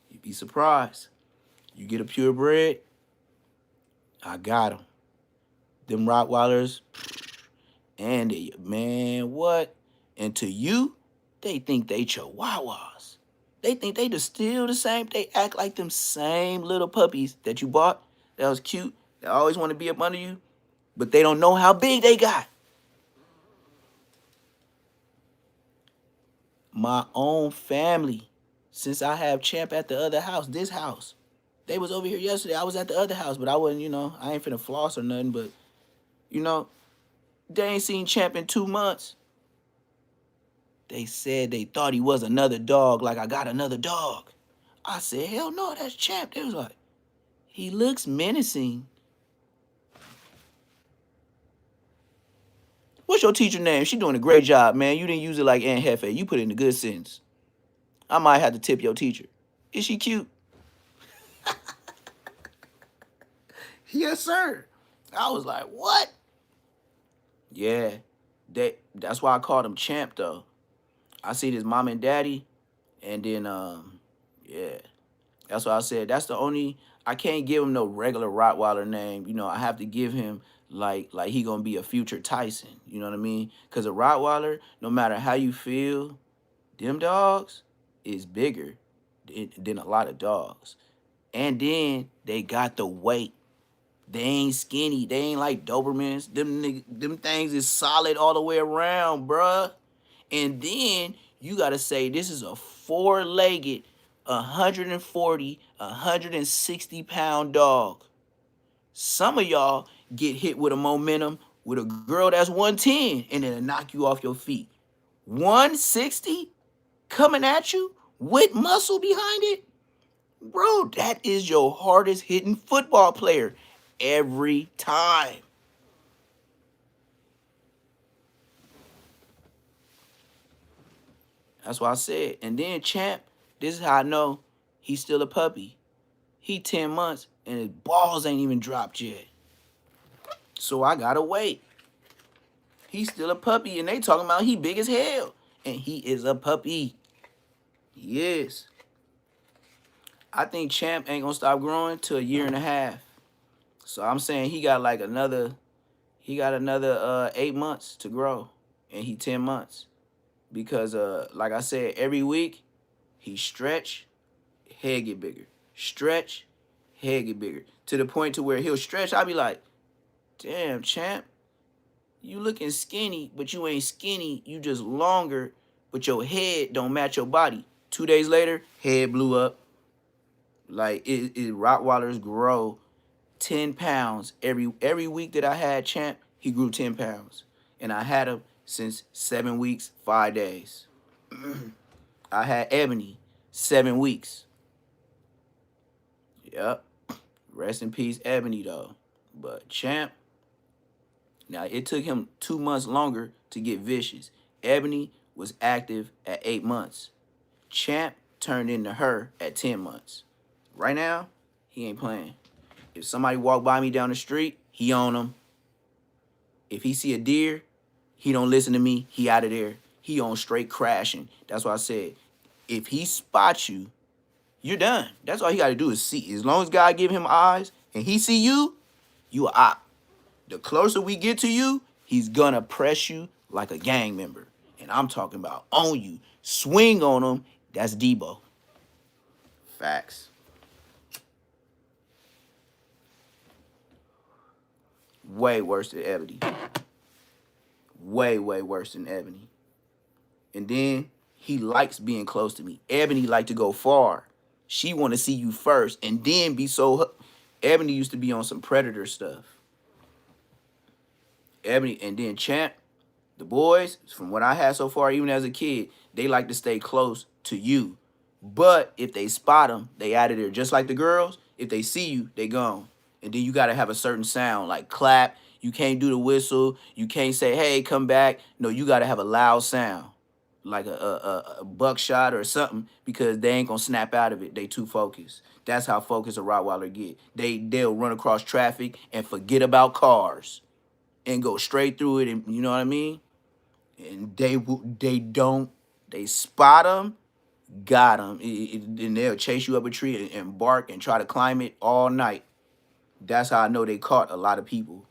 You'd be surprised. You get a purebred, I got him. Them Rottweilers, and they, man, what? And to you, they think they chihuahuas. They think they just still the same. They act like them same little puppies that you bought that was cute, that always want to be up under you, but they don't know how big they got. My own family, since I have Champ at the other house, this house, they was over here yesterday. I was at the other house, but I wasn't, I ain't finna floss or nothing, but, they ain't seen Champ in 2 months. They said they thought he was another dog, like I got another dog. I said, hell no, that's Champ. They was like, he looks menacing. What's your teacher name? She doing a great job, man. You didn't use it like Aunt Hefe. You put it in a good sentence. I might have to tip your teacher. Is she cute? Yes, sir. I was like, what? Yeah, that's why I called him Champ, though. I see his mom and daddy, and then, yeah. That's why I said that's the only, I can't give him no regular Rottweiler name. I have to give him like he gonna be a future Tyson. You know what I mean? Because a Rottweiler, no matter how you feel, them dogs is bigger than a lot of dogs. And then they got the weight. They ain't skinny. They ain't like Dobermans. Them things is solid all the way around, bruh. And then you got to say this is a 4-legged, 140, 160-pound dog. Some of y'all get hit with a momentum with a girl that's 110 and it'll knock you off your feet. 160 coming at you with muscle behind it. Bro, that is your hardest hitting football player every time. That's what I said. And then Champ, this is how I know he's still a puppy. He 10 months and his balls ain't even dropped yet. So I gotta wait. He's still a puppy and they talking about he big as hell. And he is a puppy. He is. I think Champ ain't gonna stop growing till a year and a half. So I'm saying he got like another 8 months to grow. And he 10 months. Because like I said, every week he stretch, head get bigger. Stretch, head get bigger. To the point to where he'll stretch, I'll be like, damn, Champ, you looking skinny, but you ain't skinny. You just longer, but your head don't match your body. 2 days later, head blew up. Like Rottweilers grow 10 pounds every week that I had Champ. He grew 10 pounds, and I had him since 7 weeks, 5 days. I had Ebony 7 weeks. Yep. Rest in peace, Ebony though. But Champ, now it took him 2 months longer to get vicious. Ebony was active at 8 months. Champ turned into her at 10 months. Right now, he ain't playing. If somebody walk by me down the street, he on them. If he see a deer, he don't listen to me. He out of there. He on straight crashing. That's why I said, if he spots you, you're done. That's all he got to do is see. As long as God give him eyes and he see you, you are out. The closer we get to you, he's gonna press you like a gang member. And I'm talking about on you. Swing on him. That's Debo. Facts. Way worse than Ebony. Way worse than Ebony. And then he likes being close to me. Ebony like to go far. She want to see you first and then be so... Ebony used to be on some predator stuff. Ebony, and then Champ, the boys, from what I had so far, even as a kid, they like to stay close to you. But if they spot them, they out of there. Just like the girls, if they see you, they gone. And then you got to have a certain sound, like clap. You can't do the whistle. You can't say, hey, come back. No, you got to have a loud sound, like a buckshot or something, because they ain't going to snap out of it. They too focused. That's how focused a Rottweiler get. They'll run across traffic and forget about cars and go straight through it, and you know what I mean? And they spot them, got them, and they'll chase you up a tree and bark and try to climb it all night. That's how I know they caught a lot of people.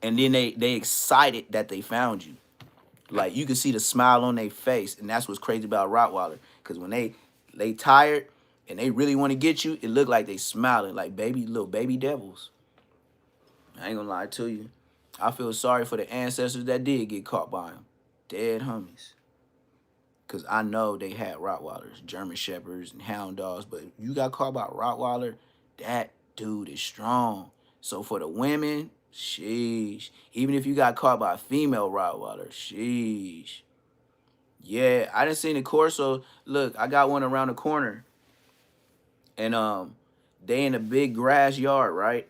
And then they excited that they found you. Like, you can see the smile on their face, and that's what's crazy about Rottweiler. Because when they tired and they really want to get you, it look like they smiling like little baby devils. I ain't gonna lie to you. I feel sorry for the ancestors that did get caught by them. Dead homies. Because I know they had Rottweilers, German Shepherds, and Hound Dogs. But you got caught by a Rottweiler, that dude is strong. So for the women, sheesh. Even if you got caught by a female Rottweiler, sheesh. Yeah, I done seen the Corso. Look, I got one around the corner. And they in a big grass yard, right?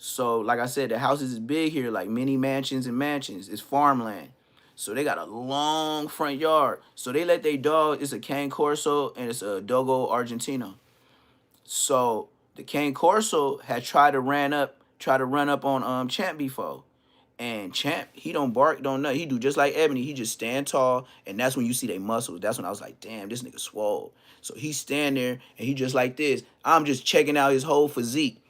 So, like I said, the houses is big here, like mini mansions and mansions. It's farmland. So they got a long front yard. So they let their dog, it's a Cane Corso and it's a Dogo Argentino. So the Cane Corso had tried to run up on Champ before. And Champ, he don't bark, don't know. He do just like Ebony. He just stand tall, and that's when you see their muscles. That's when I was like, damn, this nigga swole. So he stand there, and he just like this. I'm just checking out his whole physique.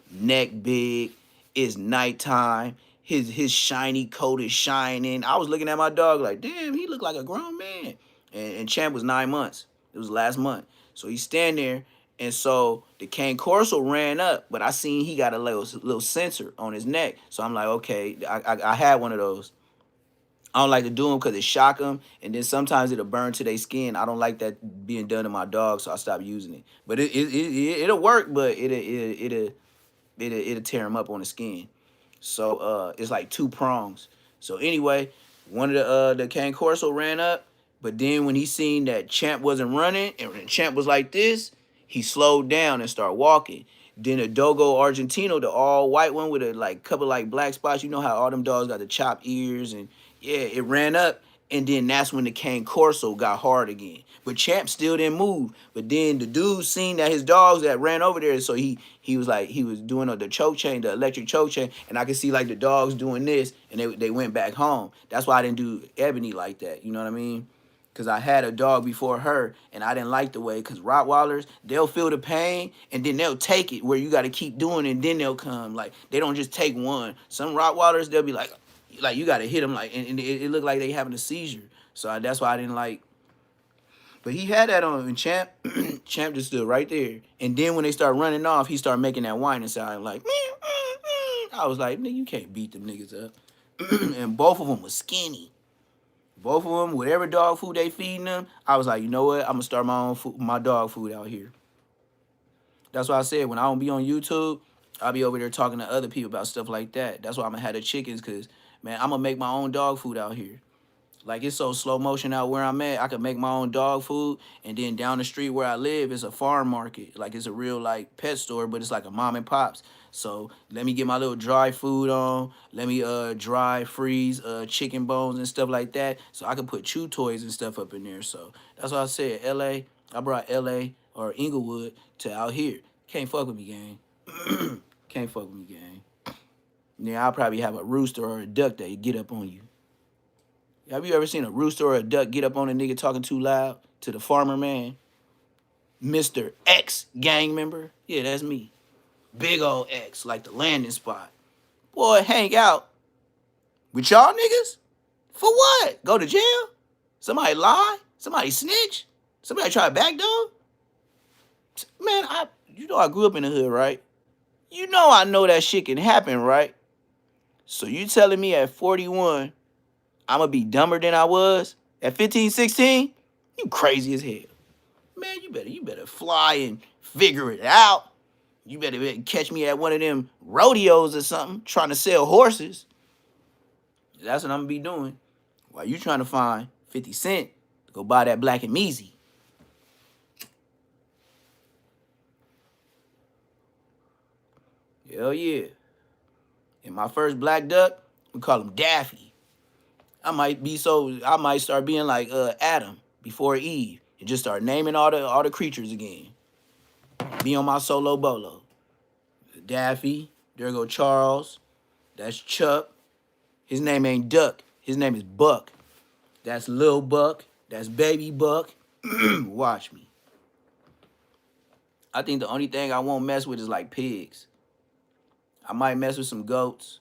Neck big, it's nighttime, his shiny coat is shining. I was looking at my dog like, damn, he looked like a grown man. And Champ was 9 months. It was last month. So he stand there, and so the Cane Corso ran up, but I seen he got a little sensor on his neck. So I'm like, okay, I had one of those. I don't like to do them because it shock them, and then sometimes it'll burn to their skin. I don't like that being done to my dog, so I stopped using it. But it'll work, but it'll tear him up on the skin. So it's like two prongs. So anyway, one of the cane corso ran up, but then when he seen that Champ wasn't running and Champ was like this, he slowed down and started walking. Then a Dogo Argentino, the all white one with a like couple like black spots. You know how all them dogs got the chopped ears, and yeah, it ran up, and then that's when the cane corso got hard again. But Champ still didn't move. But then the dude seen that his dogs that ran over there, so he was like he was doing the choke chain, the electric choke chain, and I could see like the dogs doing this, and they went back home. That's why I didn't do Ebony like that. You know what I mean? Because I had a dog before her, and I didn't like the way, because Rottweilers, they'll feel the pain, and then they'll take it where you got to keep doing it, and then they'll come. Like, they don't just take one. Some Rottweilers, they'll be like you got to hit them, like, and it looked like they having a seizure. So that's why I didn't like. But he had that on, and Champ, Champ just stood right there. And then when they start running off, he started making that whining sound like, I was like, nigga, you can't beat them niggas up. And both of them was skinny. Both of them, whatever dog food they feeding them, I was like, you know what? I'm gonna start my own food, my dog food out here. That's why I said when I don't be on YouTube, I'll be over there talking to other people about stuff like that. That's why I'm gonna have the chickens, cause man, I'm gonna make my own dog food out here. Like, it's so slow motion out where I'm at. I could make my own dog food, and then down the street where I live is a farm market. Like, it's a real like pet store, but it's like a mom and pops. So let me get my little dry food on. Let me dry freeze chicken bones and stuff like that, so I can put chew toys and stuff up in there. So that's why I said LA. I brought LA or Inglewood to out here. Can't fuck with me, gang. Can't fuck with me, gang. Yeah, I'll probably have a rooster or a duck that get up on you. Have you ever seen a rooster or a duck get up on a nigga talking too loud to the farmer man? Mr. X gang member? Yeah, that's me. Big old X, like the landing spot. Boy, hang out with y'all niggas? For what? Go to jail? Somebody lie? Somebody snitch? Somebody try to backdoor? Man, I grew up in the hood, right? I know that shit can happen, right? So you telling me at 41 I'm gonna be dumber than I was at 15, 16? You crazy as hell. Man, you better fly and figure it out. You better catch me at one of them rodeos or something, trying to sell horses. That's what I'm gonna be doing. While you trying to find 50 Cent to go buy that Black and Measy. Hell yeah. And my first black duck, we call him Daffy. I might start being like Adam before Eve and just start naming all the creatures again. Be on my solo bolo. Daffy, there go Charles. That's Chuck. His name ain't Duck. His name is Buck. That's Lil Buck. That's Baby Buck. Watch me. I think the only thing I won't mess with is like pigs. I might mess with some goats,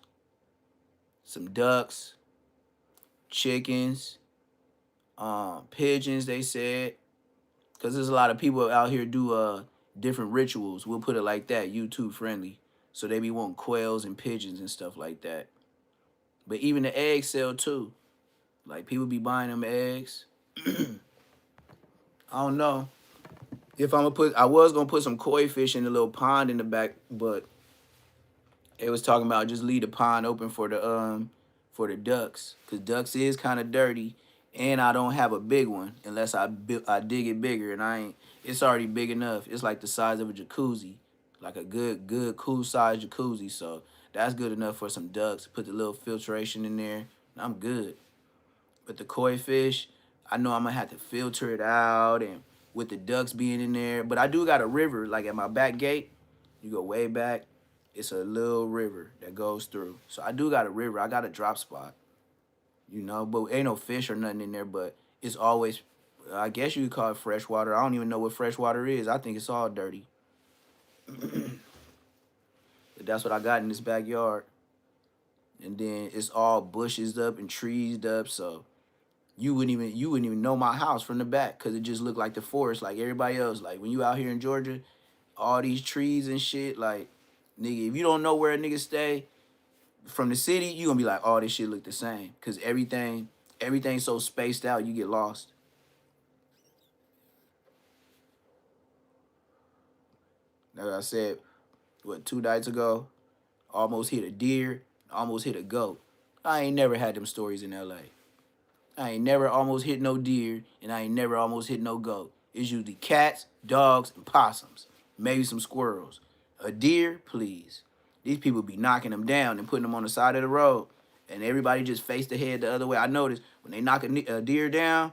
some ducks, chickens, pigeons, they said. Because there's a lot of people out here do different rituals. We'll put it like that, YouTube friendly. So they be wanting quails and pigeons and stuff like that. But even the eggs sell too. Like, people be buying them eggs. I don't know if I was gonna put some koi fish in the little pond in the back, but it was talking about just leave the pond open for the ducks, cause ducks is kind of dirty, and I don't have a big one unless I dig it bigger, and I ain't. It's already big enough. It's like the size of a jacuzzi, like a good cool size jacuzzi. So that's good enough for some ducks. Put the little filtration in there, and I'm good. But the koi fish, I know I'm gonna have to filter it out, and with the ducks being in there. But I do got a river, like at my back gate. You go way back, it's a little river that goes through. So I do got a river. I got a drop spot, but ain't no fish or nothing in there. But it's always, I guess you could call it fresh water. I don't even know what fresh water is. I think it's all dirty. But that's what I got in this backyard. And then it's all bushes up and trees up, so you wouldn't even know my house from the back, because it just looked like the forest like everybody else. Like, when you out here in Georgia, all these trees and shit, like, nigga, if you don't know where a nigga stay from the city, you gonna be like, oh, this shit look the same, because everything's so spaced out, you get lost. Like I said, 2 nights ago, almost hit a deer, almost hit a goat. I ain't never had them stories in LA. I ain't never almost hit no deer, and I ain't never almost hit no goat. It's usually cats, dogs, and possums. Maybe some squirrels. A deer, please. These people be knocking them down and putting them on the side of the road, and everybody just face the head the other way. I noticed when they knock a deer down,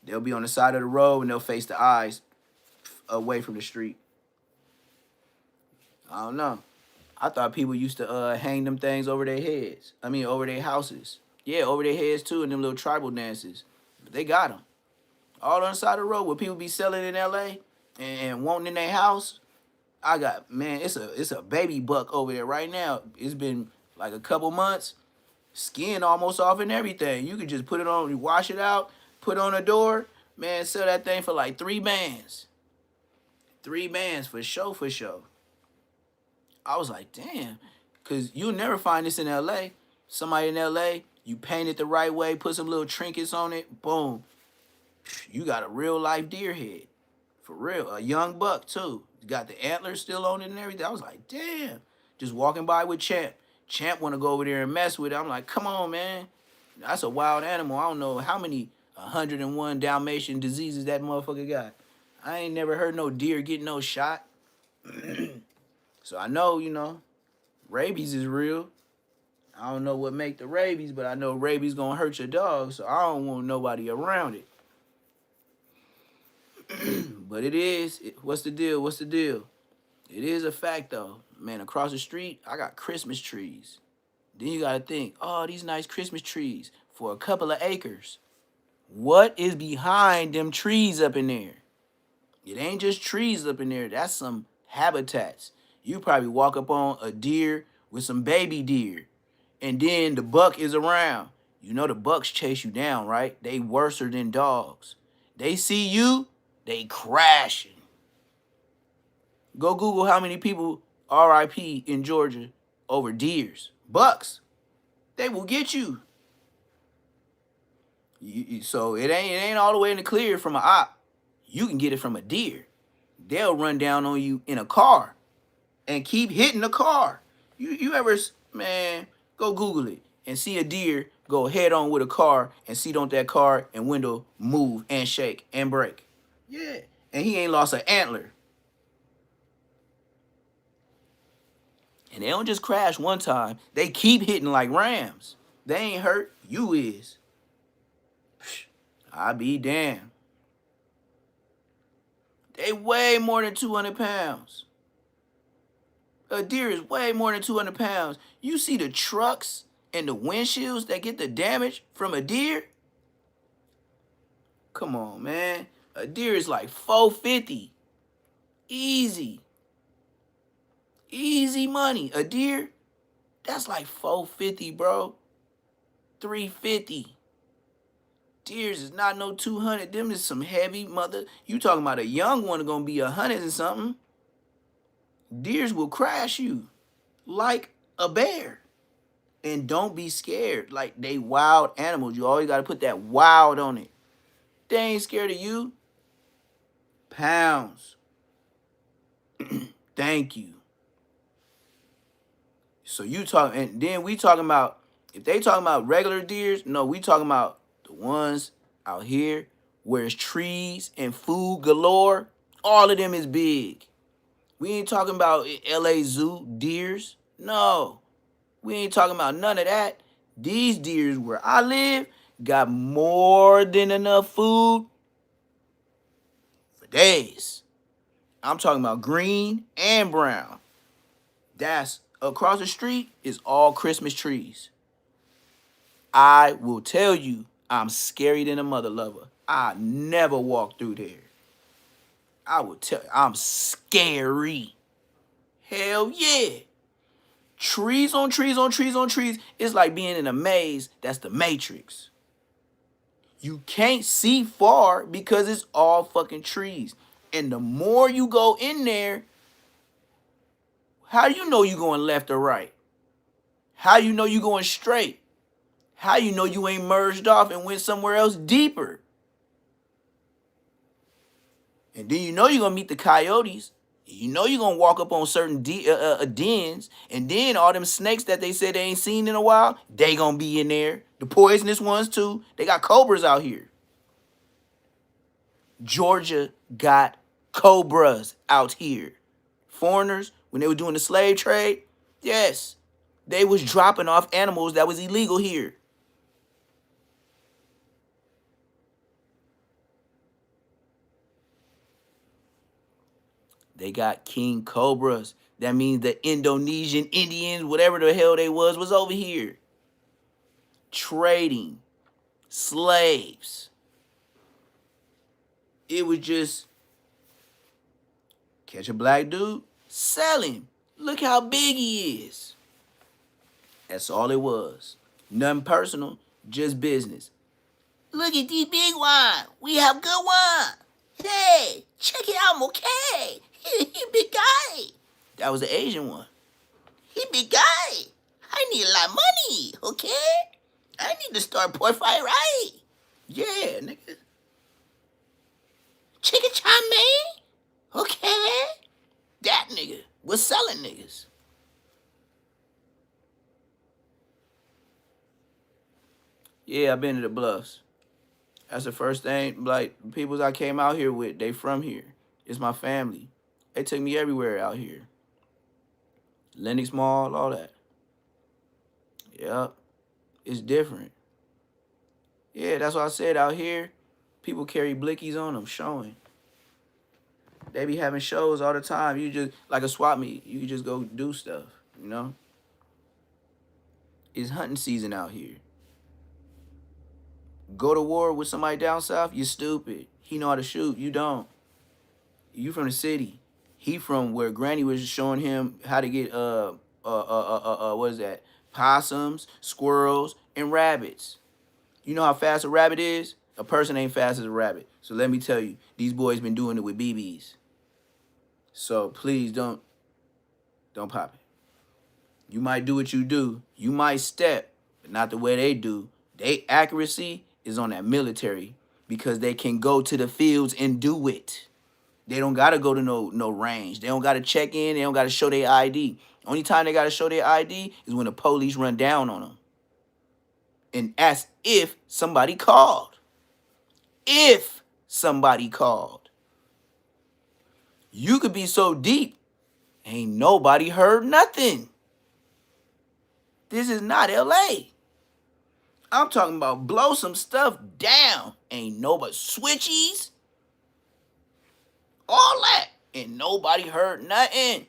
they'll be on the side of the road and they'll face the eyes away from the street. I don't know. I thought people used to hang them things over their heads. I mean, over their houses. Yeah, over their heads too, in them little tribal dances. But they got them. All on the side of the road where people be selling in LA and wanting in their house. I got, man, it's a baby buck over there right now. It's been like a couple months. Skin almost off and everything. You could just put it on, you wash it out, put it on the door. Man, sell that thing for like $3 bands. $3 bands for show for show. I was like, damn. Because you'll never find this in LA. Somebody in LA, you paint it the right way, put some little trinkets on it, boom. You got a real life deer head. For real. A young buck, too. You got the antlers still on it and everything. I was like, damn. Just walking by with Champ. Champ want to go over there and mess with it. I'm like, come on, man. That's a wild animal. I don't know how many 101 Dalmatian diseases that motherfucker got. I ain't never heard no deer get no shot. So I know, you know, rabies is real. I don't know what make the rabies, but I know rabies gonna hurt your dog, so I don't want nobody around it. But it is. What's the deal? What's the deal? It is a fact, though. Man, across the street, I got Christmas trees. Then you got to think, oh, these nice Christmas trees for a couple of acres. What is behind them trees up in there? It ain't just trees up in there. That's some habitats. You probably walk up on a deer with some baby deer, and then the buck is around. You know the bucks chase you down, right? They worser than dogs. They see you, they crashing. Go Google how many people RIP in Georgia over deers. Bucks. They will get you. So it ain't all the way in the clear from an op. You can get it from a deer. They'll run down on you in a car and keep hitting the car. You ever, man, go Google it and see a deer go head on with a car and see don't that car and window move and shake and break. Yeah. And he ain't lost an antler. And they don't just crash one time. They keep hitting like rams. They ain't hurt. You is. I be damned. They way more than 200 pounds. A deer is way more than 200 pounds. You see the trucks and the windshields that get the damage from a deer? Come on, man. A deer is like $450. Easy. Easy money. A deer, that's like $450, bro. $350. Deers is not no 200. Them is some heavy mother. You talking about a young one gonna be 100 and something. Deers will crash you like a bear. And don't be scared. Like, they wild animals. You always gotta put that wild on it. They ain't scared of you. Pounds. Thank you. So you talk, and then we talking about, if they talking about regular deers, no, we talking about the ones out here where it's trees and food galore. All of them is big. We ain't talking about LA Zoo deers. No, we ain't talking about none of that. These deers where I live got more than enough food for days. I'm talking about green and brown. That's across the street is all Christmas trees. I will tell you, I'm scary than a mother lover. I never walk through there. I will tell you, I'm scary. Hell yeah. Trees on trees on trees on trees. It's like being in a maze. That's the Matrix. You can't see far because it's all fucking trees. And the more you go in there, how do you know you going left or right? How you know you going straight? How you know you ain't merged off and went somewhere else deeper? And then you know you're going to meet the coyotes. You know you're gonna walk up on certain dens, and then all them snakes that they said they ain't seen in a while, they gonna be in there. The poisonous ones too. They got cobras out here. Georgia got cobras out here. Foreigners, when they were doing the slave trade, yes, they was dropping off animals that was illegal here. They got king cobras. That means the Indonesian Indians, whatever the hell they was over here. Trading slaves. It was just catch a black dude, sell him. Look how big he is. That's all it was. Nothing personal, just business. Look at this big one. We have good one. Hey, check it out, okay? He big guy. That was the Asian one. He big guy. I need a lot of money, okay? I need to start port fire right. Yeah, nigga. Chicken chow man? Okay. That nigga was selling niggas. Yeah, I've been to the Bluffs. That's the first thing. Like, the peoples I came out here with, they from here. It's my family. They took me everywhere out here. Lenox Mall, all that. Yep. It's different. Yeah, that's what I said out here. People carry blickies on them, showing. They be having shows all the time. You just, like a swap meet, you can just go do stuff, you know? It's hunting season out here. Go to war with somebody down south, you're stupid. He know how to shoot, you don't. You from the city. He from where Granny was showing him how to get what is that? Possums, squirrels, and rabbits. You know how fast a rabbit is? A person ain't fast as a rabbit. So let me tell you, these boys been doing it with BBs. So please don't pop it. You might do what you do. You might step, but not the way they do. Their accuracy is on that military because they can go to the fields and do it. They don't gotta go to no range. They don't gotta check in. They don't gotta show their ID. Only time they gotta show their ID is when the police run down on them. And ask if somebody called. If somebody called. You could be so deep, ain't nobody heard nothing. This is not LA. I'm talking about blow some stuff down. Ain't nobody switchies. All that. And nobody heard nothing.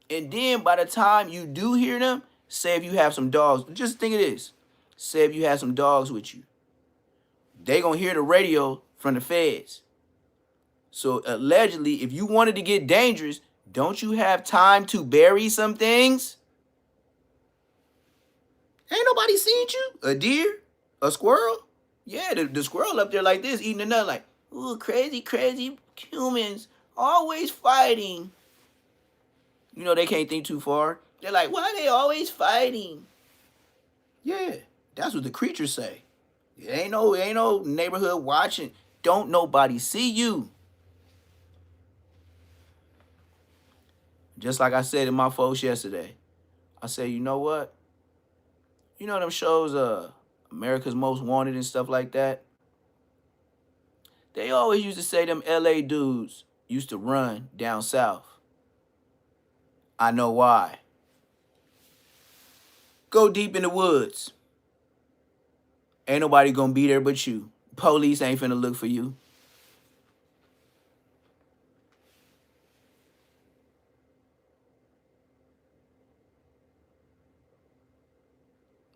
And then by the time you do hear them, say if you have some dogs, just think of this. Say if you have some dogs with you. They gonna hear the radio from the feds. So allegedly, if you wanted to get dangerous, don't you have time to bury some things? Ain't nobody seen you? A deer? A squirrel? Yeah, the squirrel up there like this, eating a nut like, ooh, crazy, crazy humans, always fighting. You know, they can't think too far. They're like, why are they always fighting? Yeah, that's what the creatures say. It ain't no neighborhood watching. Don't nobody see you. Just like I said to my folks yesterday. I said, you know what? You know them shows, America's Most Wanted and stuff like that? They always used to say them LA dudes used to run down south. I know why. Go deep in the woods. Ain't nobody gonna be there but you. Police ain't finna look for you.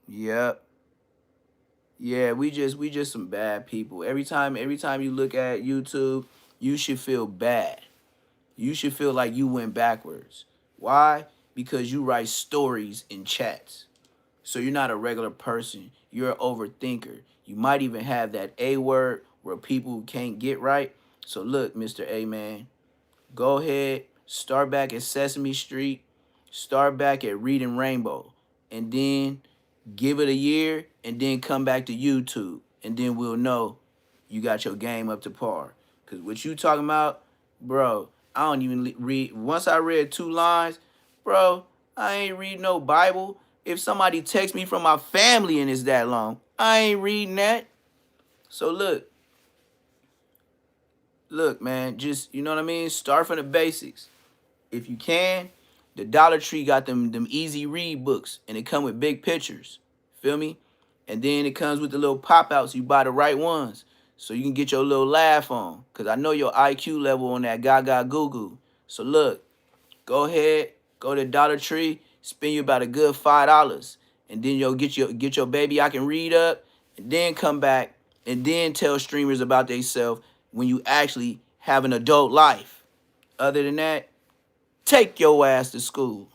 Yep. Yeah, we just some bad people. Every time you look at YouTube, you should feel bad. You should feel like you went backwards. Why? Because you write stories in chats. So you're not a regular person. You're an overthinker. You might even have that A word where people can't get right. So look, Mr. A Man, go ahead, start back at Sesame Street, start back at Reading Rainbow, and then give it a year, and then come back to YouTube, and then we'll know you got your game up to par. Because what you talking about, bro, I don't even read. Once I read 2 lines, bro, I ain't read no Bible. If somebody texts me from my family and it's that long, I ain't reading that. So look, man, just, you know what I mean? Start from the basics. If you can, the Dollar Tree got them easy read books, and it come with big pictures. Feel me? And then it comes with the little pop outs. You buy the right ones so you can get your little laugh on. Cause I know your IQ level on that gaga goo goo. So look, go ahead, go to Dollar Tree, spend you about a good $5, and then you'll get your baby I can read up, and then come back and then tell streamers about themselves when you actually have an adult life. Other than that, take your ass to school.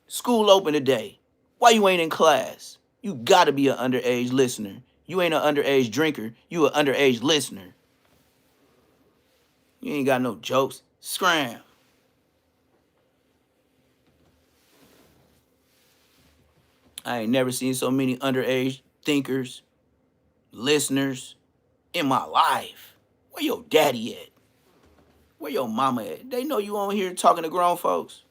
School open today. Why you ain't in class? You gotta be an underage listener. You ain't an underage drinker. You an underage listener. You ain't got no jokes. Scram. I ain't never seen so many underage thinkers, listeners in my life. Where your daddy at? Where your mama at? They know you on here talking to grown folks.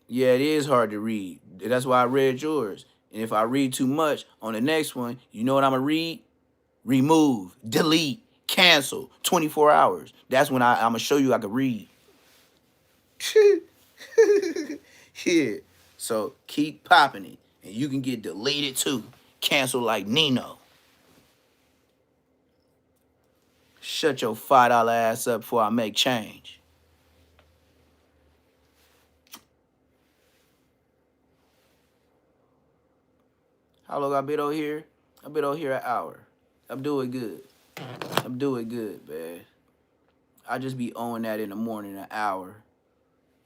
Yeah, it is hard to read. That's why I read yours. And if I read too much on the next one, you know what I'm going to read? Remove, delete, cancel, 24 hours. That's when I'm going to show you I can read. Yeah. So keep popping it. And you can get deleted too. Cancel like Nino. Shut your $5 ass up before I make change. How long I been on here? I've been on here an hour. I'm doing good. I'm doing good, man. I just be owing that in the morning, an hour.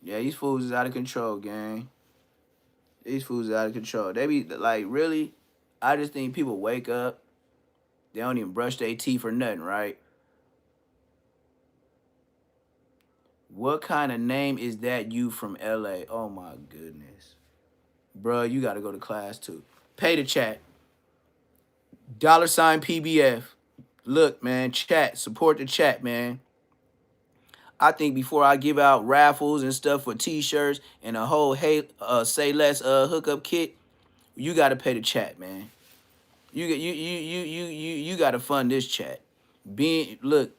Yeah, these fools is out of control, gang. These fools is out of control. They be like, really? I just think people wake up, they don't even brush their teeth or nothing, right? What kind of name is that you from LA? Oh my goodness. Bruh, you gotta go to class too. Pay the chat. $ PBF. Look, man, chat. Support the chat, man. I think before I give out raffles and stuff for t-shirts and a whole say less hookup kit, you gotta pay the chat, man. You gotta fund this chat. Look,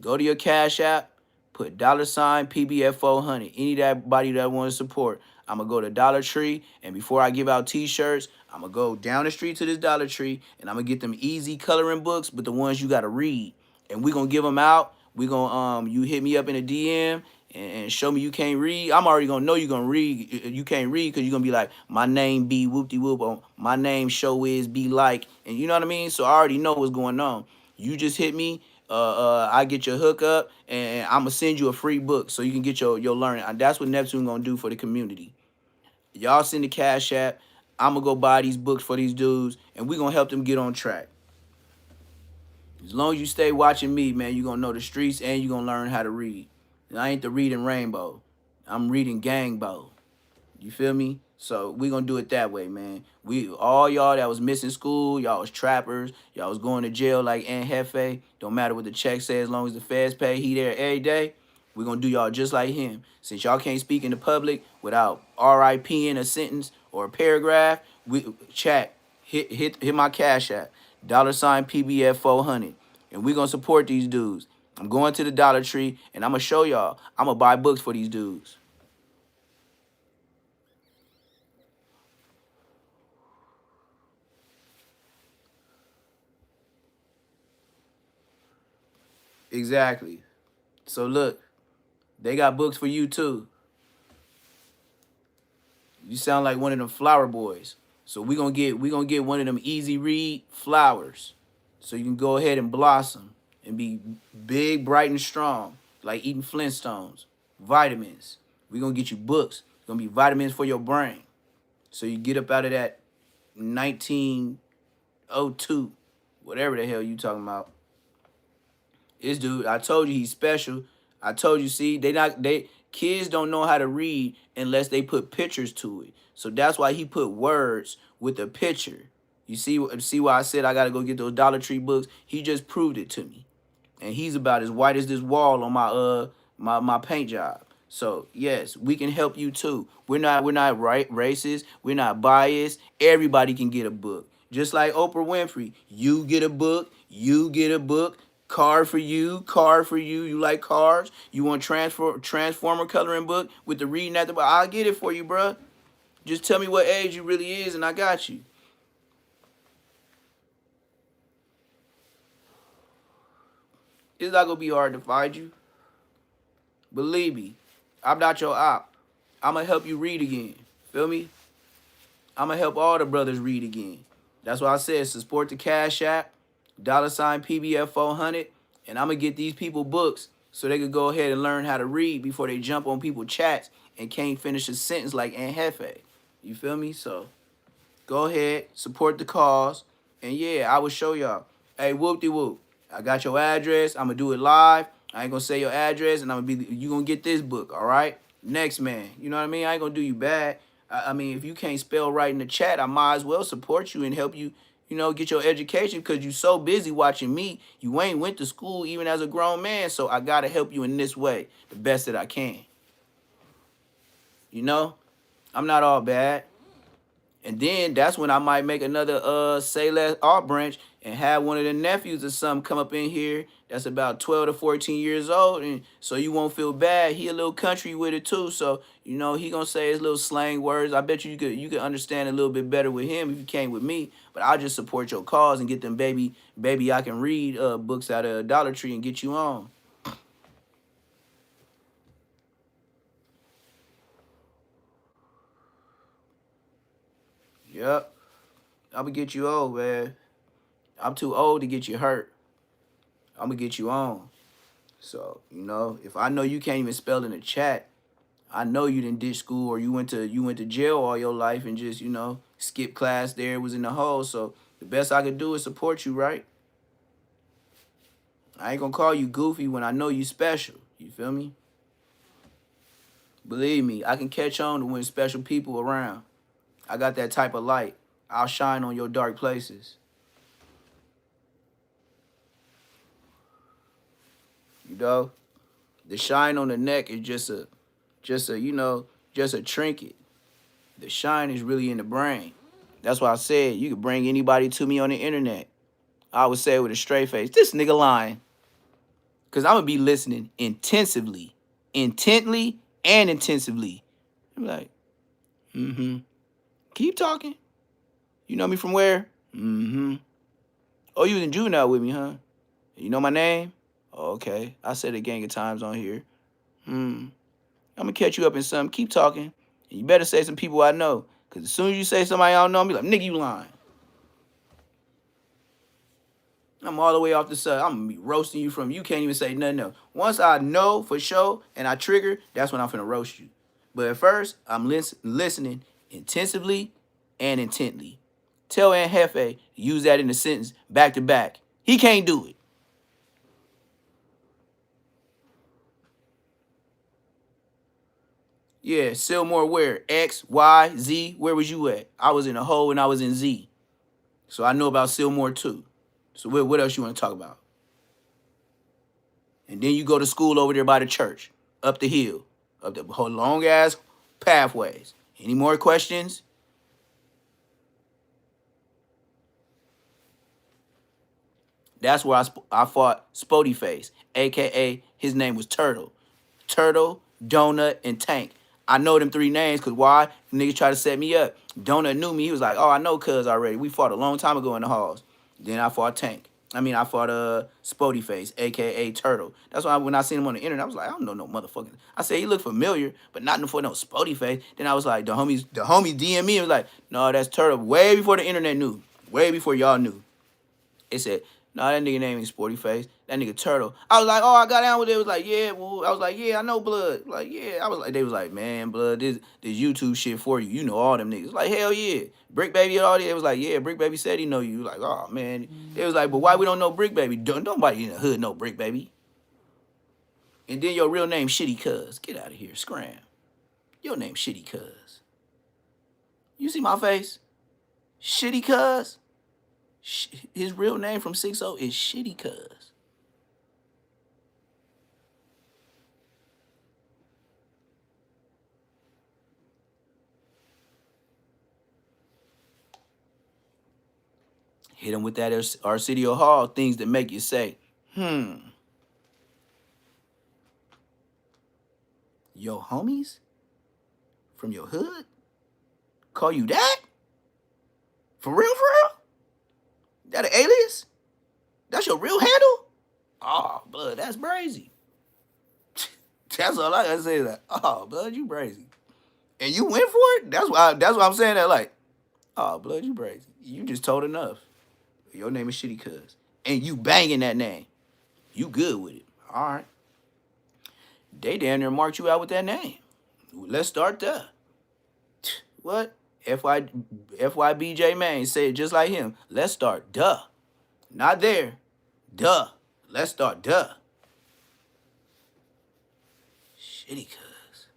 go to your Cash App, put $PBF 400. Anybody that wants to support, I'm gonna go to Dollar Tree, and before I give out t-shirts, I'm gonna go down the street to this Dollar Tree, and I'm gonna get them easy coloring books, but the ones you gotta read, and we gonna give them out. We gonna you hit me up in a DM and show me you can't read. I'm already gonna know you gonna read. You can't read because you're gonna be like, my name be whoop de whoop, on my name show is be like, and you know what I mean. So I already know what's going on. You just hit me. I get your hookup, and I'm gonna send you a free book so you can get your learning. And that's what Neptune gonna do for the community. Y'all send the Cash App. I'm gonna go buy these books for these dudes, and we gonna help them get on track. As long as you stay watching me, man, you gonna know the streets and you gonna learn how to read. And I ain't the reading rainbow. I'm reading gangbo. You feel me? So we gonna do it that way, man. We all y'all that was missing school, y'all was trappers, y'all was going to jail like Aunt Hefe. Don't matter what the check says, as long as the feds pay, he there every day. We gonna do y'all just like him. Since y'all can't speak in the public without RIP in a sentence or a paragraph, we chat. Hit my Cash App. $PBF 400. And we gonna support these dudes. I'm going to the Dollar Tree and I'm gonna show y'all. I'm gonna buy books for these dudes. Exactly. So look, they got books for you too. You sound like one of them flower boys. So we gonna get one of them easy read flowers. So you can go ahead and blossom and be big, bright, and strong, like eating Flintstones. Vitamins. We gonna get you books. It's gonna be vitamins for your brain. So you get up out of that 1902, whatever the hell you talking about. This dude, I told you he's special. I told you, see, kids don't know how to read unless they put pictures to it. So that's why he put words with a picture. You see why I said I gotta go get those Dollar Tree books? He just proved it to me. And he's about as white as this wall on my paint job. So yes, we can help you too. We're not racist. We're not biased. Everybody can get a book. Just like Oprah Winfrey, you get a book. You get a book. Card for you. Card for you. You like cards? You want transformer coloring book with the reading at the bottom? I'll get it for you, bruh. Just tell me what age you really is, and I got you. It's not gonna be hard to find you. Believe me, I'm not your op. I'm gonna help you read again. Feel me? I'm gonna help all the brothers read again. That's why I said support the Cash App, $PBF 400, and I'm gonna get these people books so they could go ahead and learn how to read before they jump on people chats and can't finish a sentence like Aunt Hefe. You feel me? So go ahead, support the cause, and yeah, I will show y'all. Hey, whoop-de-whoop. I got your address. I'm gonna do it live. I ain't gonna say your address, and you gonna get this book, all right? Next man. You know what I mean? I ain't gonna do you bad. I mean, if you can't spell right in the chat, I might as well support you and help you, get your education because you so busy watching me. You ain't went to school even as a grown man, so I gotta help you in this way, the best that I can. I'm not all bad. And then that's when I might make another Say Less Art branch and have one of the nephews or something come up in here that's about 12 to 14 years old. And so you won't feel bad. He a little country with it too. So, he gonna say his little slang words. I bet you could understand a little bit better with him if you came with me. But I'll just support your cause and get them baby I can read books out of Dollar Tree and get you on. Yep. I'm gonna get you old, man. I'm too old to get you hurt. I'm gonna get you on. So, if I know you can't even spell in the chat, I know you didn't ditch school or you went to jail all your life and just, skip class there, was in the hole. So the best I could do is support you, right? I ain't gonna call you goofy when I know you special. You feel me? Believe me, I can catch on to when special people around. I got that type of light. I'll shine on your dark places. The shine on the neck is just a trinket. The shine is really in the brain. That's why I said you could bring anybody to me on the internet. I would say with a straight face, this nigga lying. Because I'm going to be listening intensely, and intensively. I'm like, keep talking. You know me from where? Oh, you was in juvenile with me, huh? You know my name? Okay. I said it a gang of times on here. I'm going to catch you up in something. Keep talking. And you better say some people I know. Because as soon as you say somebody I don't know, I'm be like, nigga, you lying. I'm all the way off the side. I'm going to be roasting you from, you can't even say nothing else. Once I know for sure and I trigger, that's when I'm finna roast you. But at first, I'm listening intensively and intently. Tell Aunt Hefe to use that in a sentence back to back. He can't do it. Yeah, Sillmore where? X, Y, Z, where was you at? I was in a hole and I was in Z. So I know about Sillmore too. So what else you want to talk about? And then you go to school over there by the church, up the hill, up the whole long-ass pathways. Any more questions? That's where I fought Spody Face, a.k.a. his name was Turtle. Turtle, Donut, and Tank. I know them three names because why? Niggas try to set me up. Donut knew me. He was like, oh, I know cuz already. We fought a long time ago in the halls. Then I fought Tank. I fought Spody Face, a.k.a. Turtle. That's why when I seen him on the internet, I was like, I don't know no motherfucking. I said, he looked familiar, but not for no Spody Face. Then I was like, the homies DM me and was like, no, that's Turtle. Way before the internet knew. Way before y'all knew. They said, no, that nigga name ain't Sporty Face. That nigga Turtle. I was like, oh, I got down with it. It was like, yeah, well, I was like, yeah, I know Blood. Like, yeah. They was like, man, Blood, this YouTube shit for you. You know all them niggas. Like, hell yeah. Brick Baby and all that. It was like, yeah, Brick Baby said he know you. Like, oh, man. It was like, but why we don't know Brick Baby? Nobody in the hood know Brick Baby. And then your real name, Shitty Cuz. Get out of here. Scram. Your name, Shitty Cuz. You see my face? Shitty Cuz? His real name from 6-0 is Shitty Cuz. Hit him with that Arsenio Hall, things that make you say, Yo homies from your hood call you that? For real, for real? That an alias? That's your real handle? Oh, blood, that's brazy. That's all I gotta say. That, oh, blood, you brazy. And you went for it? That's why I'm saying that, like, oh, blood, you brazy. You just told enough. Your name is Shitty Cuz. And you banging that name. You good with it. All right. They damn near marked you out with that name. Let's start there. What? FYBJ Main say it just like him. Let's start duh. Not there. Duh. Let's start duh. Shitty Cuz.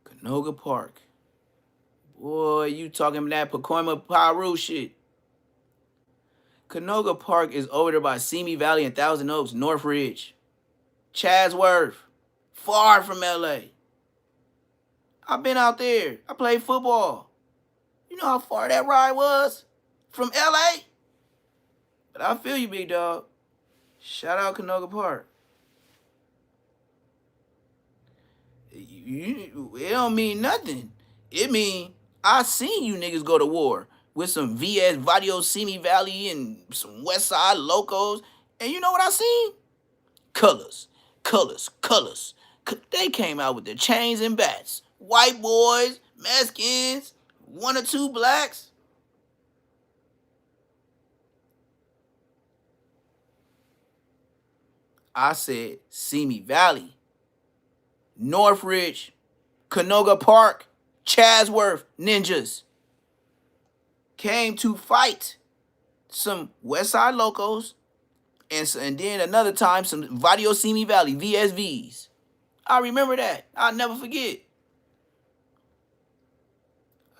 Canoga Park. Boy, you talking that Pacoima Piru shit. Canoga Park is over there by Simi Valley and Thousand Oaks, Northridge. Chadsworth. Far from LA. I've been out there. I played football. You know how far that ride was from LA? But I feel you, big dog. Shout out Canoga Park. It don't mean nothing. It mean I seen you niggas go to war with some VS Vadio Simi Valley and some West Side locos. And you know what I seen? Colors. They came out with their chains and bats. White boys, Mexicans, one or two blacks. I said Simi Valley, Northridge, Canoga Park, Chadsworth ninjas came to fight some West Side locos and then another time some Vadio Simi Valley VSVs. I remember that. I'll never forget.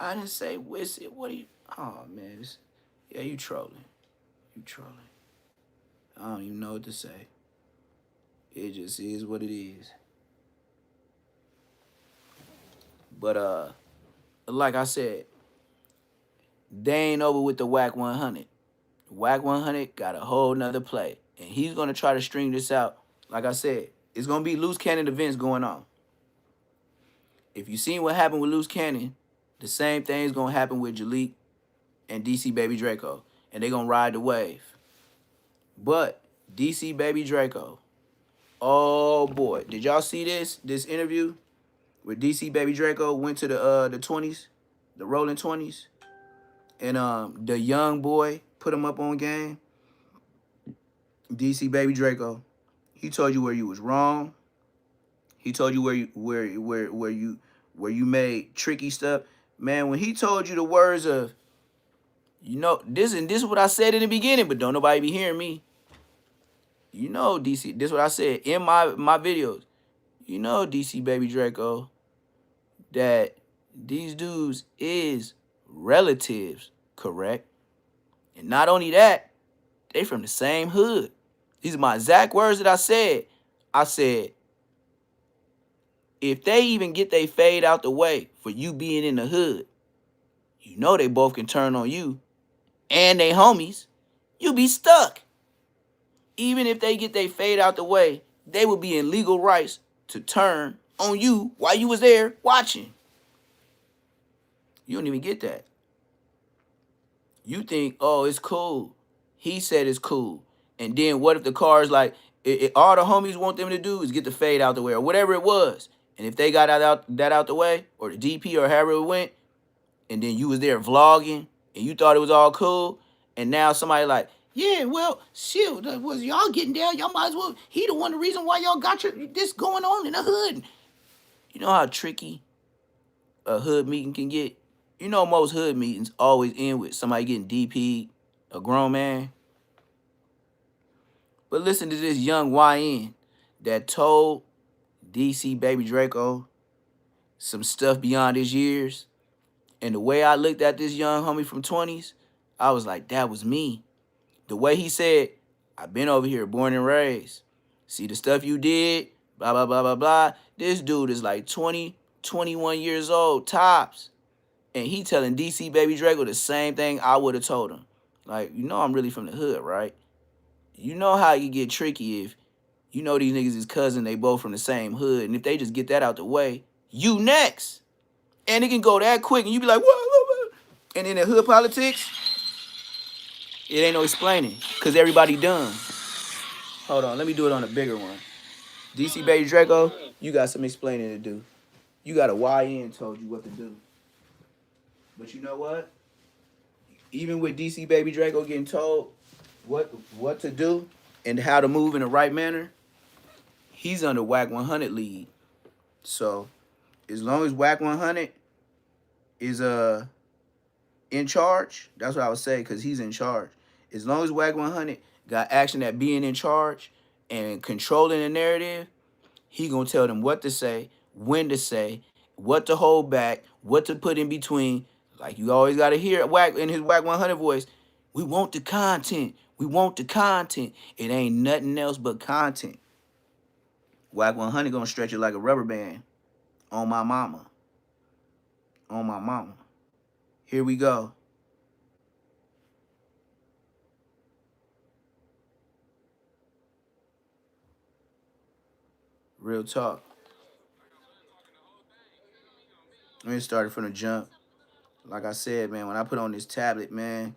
I didn't say Wissy. What are you? Oh man, yeah, you trolling. You trolling. I don't even know what to say. It just is what it is. But like I said, they ain't over with the Whack 100. Whack 100 got a whole nother play. And he's going to try to string this out. Like I said, it's going to be Luce Cannon events going on. If you seen what happened with Luce Cannon, the same thing's going to happen with Jalik and DC Baby Draco. And they're going to ride the wave. But DC Baby Draco, oh boy. Did y'all see this interview where DC Baby Draco went to the 20s, the rolling 20s? And the young boy put him up on game. DC Baby Draco, he told you where you was wrong. He told you where you made tricky stuff. Man, when he told you the words of, you know, this is what I said in the beginning, but don't nobody be hearing me. You know, DC, this is what I said in my videos. You know, DC Baby Draco, that these dudes is relatives, correct? And not only that, they from the same hood. These are my exact words that I said. I said, if they even get they fade out the way for you being in the hood, you know they both can turn on you and they homies. You be stuck. Even if they get they fade out the way, they would be in legal rights to turn on you while you was there watching. You don't even get that. You think, oh, it's cool. He said it's cool. And then what if the car's like, all the homies want them to do is get the fade out the way or whatever it was. And if they got that out the way, or the DP or however it went, and then you was there vlogging and you thought it was all cool, and now somebody like, yeah, well, shit, was y'all getting down? Y'all might as well, he the one, the reason why y'all got this going on in the hood. You know how tricky a hood meeting can get? You know most hood meetings always end with somebody getting DP'd, a grown man. But listen to this young YN that told DC Baby Draco some stuff beyond his years. And the way I looked at this young homie from 20s, I was like, that was me. The way he said, I've been over here, born and raised. See the stuff you did, blah, blah, blah, blah, blah. This dude is like 20, 21 years old, tops. And he telling DC Baby Draco the same thing I would have told him. Like, you know I'm really from the hood, right? You know how you get tricky if you know these niggas is cousin, they both from the same hood. And if they just get that out the way, you next. And it can go that quick and you be like, whoa. And in the hood politics, it ain't no explaining because everybody done. Hold on, let me do it on a bigger one. DC Baby Draco, you got some explaining to do. You got a YN told you what to do. But you know what? Even with DC Baby Draco getting told what to do and how to move in the right manner, he's under WAC 100 lead. So as long as WAC 100 is in charge, that's what I would say, because he's in charge. As long as WAC 100 got action at being in charge and controlling the narrative, he gonna tell them what to say, when to say, what to hold back, what to put in between. Like you always gotta hear WAC in his WAC 100 voice. We want the content. We want the content. It ain't nothing else but content. WAC 100 gonna stretch it like a rubber band. On my mama. On my mama. Here we go. Real talk. Let me start it from the jump. Like I said, man, when I put on this tablet, man,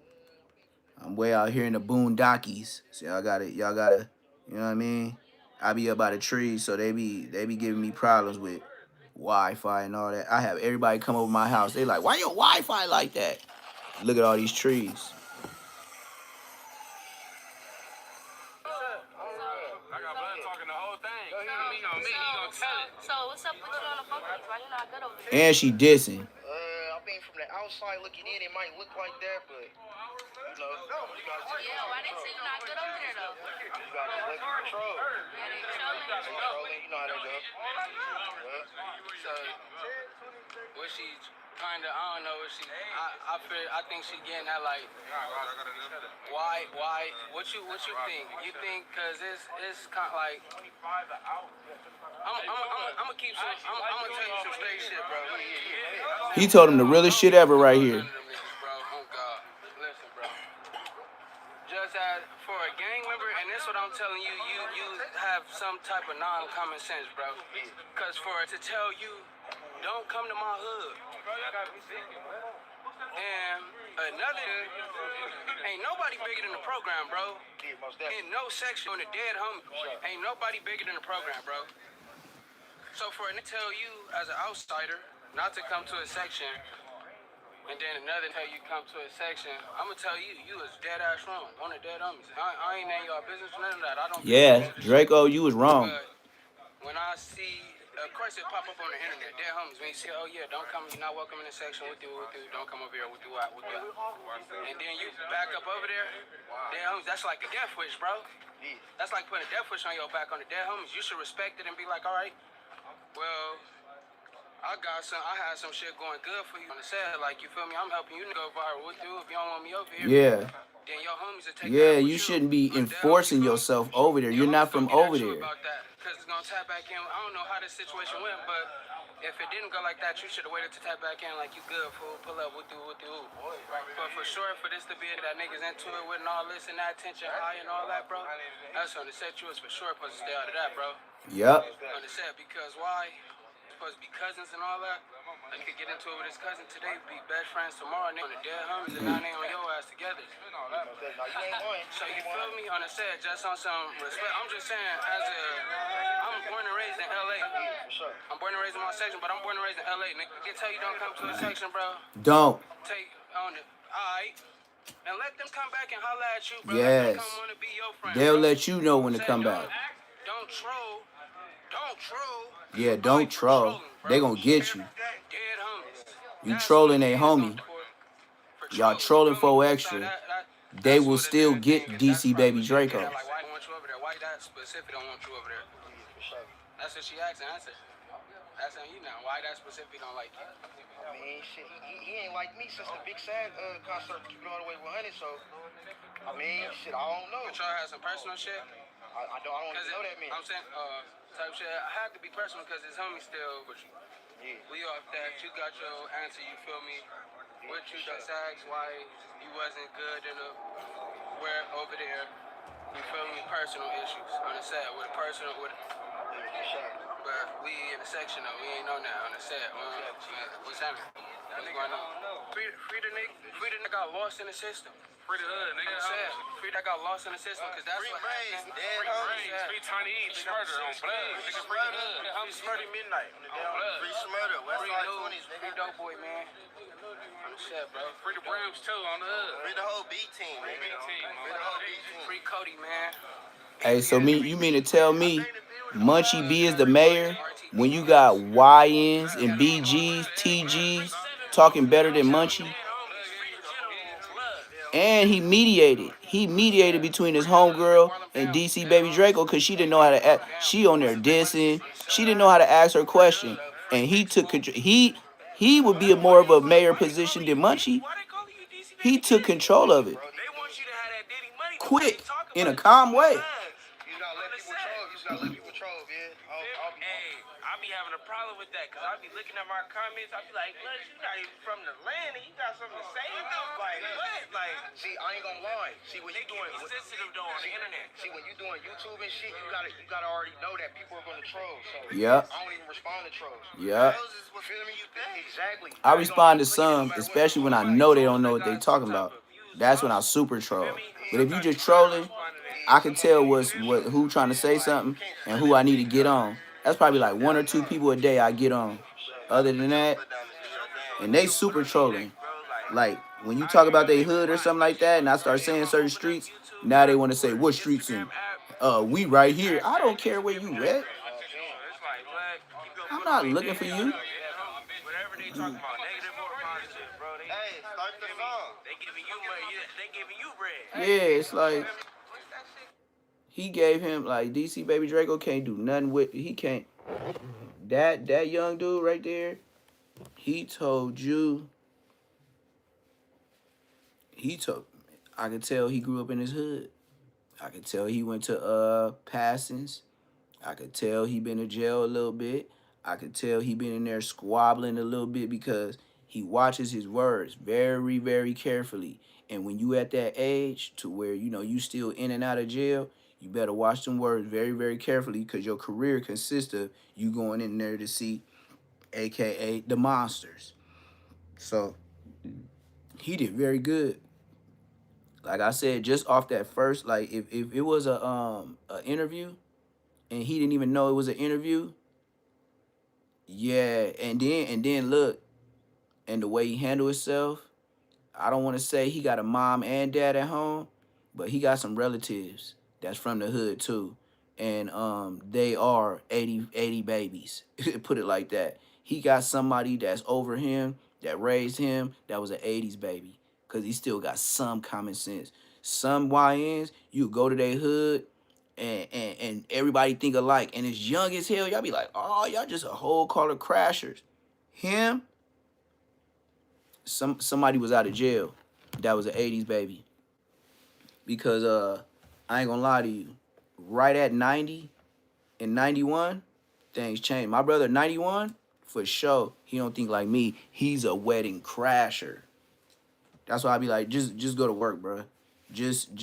I'm way out here in the boondockies. So y'all gotta, you know what I mean? I be up by the trees, so they be giving me problems with Wi-Fi and all that. I have everybody come over my house. They like, why your Wi-Fi like that? Look at all these trees. So what's up with you on the phone? Why you not good over there? And she dissing. I mean, from the outside looking in, it might look like that, but you know, you gotta take why they say you're not good over there though? You gotta let control. Controlling, you know how that goes. So, what she kinda, I don't know what she. I think she getting at like. Why? What you think? You think because it's kind of like. I'm gonna keep some. I'm gonna tell you some straight shit, bro. He told him the realest shit ever right here. Oh God, listen, bro. Just as for a gang member, and this is what I'm telling you, you have some type of non-common sense, bro. Cause for it to tell you, don't come to my hood. And another, ain't nobody bigger than the program, bro. In no section on the dead homie, ain't nobody bigger than the program, bro. So for it to tell you as an outsider not to come to a section, and then another tell you come to a section, I'm gonna tell you, you was dead ass wrong on the dead homies. I ain't in your business, none of that. I don't. Yeah, Draco, you was wrong. But when I see, of course it pop up on the internet, dead homies. When you say, oh yeah, don't come, you're not welcome in the section. We'll do, don't come over here. We'll do what. And then you back up over there, dead homies. That's like a death wish, bro. That's like putting a death wish on your back on the dead homies. You should respect it and be like, all right, well, I had some shit going good for you on the set. Like, you feel me? I'm helping you to go viral. What do if you don't want me over here? Yeah. Then your homies will take yeah, you shouldn't be enforcing yourself over there. You're not from over there. Because it's going to tap back in. I don't know how this situation went, but if it didn't go like that, you should have waited to tap back in like you good, fool. Pull up, what do. But for sure, for this to be that niggas into it with and all this and that tension high and all that, bro, that's on the set. You was for sure supposed to stay out of that, bro. Yep. On the set, because why? Supposed to be cousins and all that. He could get into it with his cousin today, be best friends tomorrow, and they on the dead homies, and now they on your ass together. So you feel me? On the set, just on some respect. I'm just saying, I'm born and raised in LA. I'm born and raised in my section, but I'm born and raised in LA. Nigga, they tell you don't come to a section, bro. Don't. Take on it. Alright. And let them come back and holler at you, bro. Yes. Let them come want to be your friend, They'll bro. let you know when to come back. Don't troll. Don't troll. Yeah, don't troll. They gonna get you. You trolling a homie. Y'all trolling for extra. They will still get DC Baby Draco. Why don't want you over there? Why that specific don't want you over there? That's what she asked, and I said, asking you now, why that specifically don't like you? I mean, shit, he ain't like me since the Big Sad concert, Keep It All the Way 100. So, I mean, shit, I don't know. But y'all had some personal shit? I don't even know that man. I'm saying, type shit, I have to be personal because his homie still with you. Yeah. We off that, you got your answer, you feel me? What you just asked why you wasn't good in the, where over there, you feel me? Personal issues on the set, with personal, with, but we in the section though, we ain't on that on the set. What's happening? What's going on? Free the nigga got lost in the system. Free the hood, nigga. Free that got lost in the system, cause that's what happened. Free Tiny E, Smurder on blood. Nigga, free the hood. Free Smurder Midnight. Free Smurder, West Side 20s, nigga. Free Dope Boy, man. On the set, bro. Free the Browns too on the hood. Free the whole B team, nigga. Free the whole B team. Free Cody, man. Hey, so you mean to tell me Munchie B is the mayor when you got YNs and BGs, TGs talking better than Munchie? And he mediated. He mediated between his homegirl and DC Baby Draco because she didn't know how to act. She on there dissing. She didn't know how to ask her question. And he took control. He would be more of a mayor position than Munchie. He took control of it. Quick, in a calm way. You gotta let people troll, man. I be having a problem with that because I be looking at my comments. I be like, Luce, you not even from the land and you got something to say? Like, what? Like, see, I ain't gonna lie. See, when you doing sensitive though on the internet. See, when you doing YouTube and shit, you gotta already know that people are gonna troll. So Yep. I don't even respond to trolls. Yep. Feel me? Exactly. I respond to some, especially when I know they don't know what they talking about. That's when I super troll. But if you just trolling, I can tell who trying to say something and who I need to get on. That's probably like 1 or 2 people a day I get on. Other than that, and they super trolling. Like when you talk about their hood or something like that, and I start saying certain streets, now they want to say what streets in. We right here. I don't care where you at. I'm not looking for you. Whatever they talking about, negative or positive, bro. Hey, start the song. They giving you money. They giving you bread. Yeah, it's like he gave him like DC Baby Draco can't do nothing with. He can't. That young dude right there, he told you. I could tell he grew up in his hood. I could tell he went to passings. I could tell he been in jail a little bit. I could tell he been in there squabbling a little bit because he watches his words very, very carefully. And when you at that age to where, you still in and out of jail, you better watch them words very, very carefully because your career consists of you going in there to see, a.k.a. the monsters. So he did very good. Like I said, just off that first, like if it was a interview and he didn't even know it was an interview, yeah, and then look, and the way he handled himself, I don't want to say he got a mom and dad at home, but he got some relatives that's from the hood too. And they are 80 babies. Put it like that. He got somebody that's over him, that raised him, that was an 80s baby. Because he still got some common sense. Some YNs, you go to their hood, and everybody think alike. And it's young as hell. Y'all be like, oh, y'all just a whole call of crashers. Him, somebody was out of jail that was an 80s baby. Because I ain't gonna lie to you. Right at 90 and 91, things changed. My brother 91, for sure, he don't think like me. He's a wedding crasher. That's why I be like, just go to work, bro. Just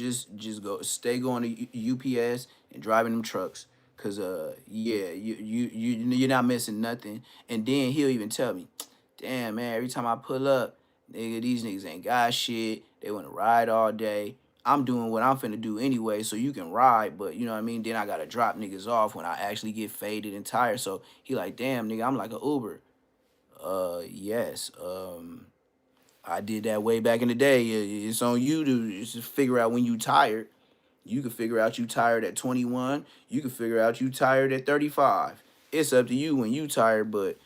go. Stay going to UPS and driving them trucks. Cause yeah, you're not missing nothing. And then he'll even tell me, damn man, every time I pull up, nigga, these niggas ain't got shit. They want to ride all day. I'm doing what I'm finna do anyway, so you can ride, but you know what I mean? Then I gotta drop niggas off when I actually get faded and tired. So he like, damn, nigga, I'm like a Uber. Yes. I did that way back in the day. It's on you to just figure out when you tired. You can figure out you tired at 21. You can figure out you tired at 35. It's up to you when you tired, but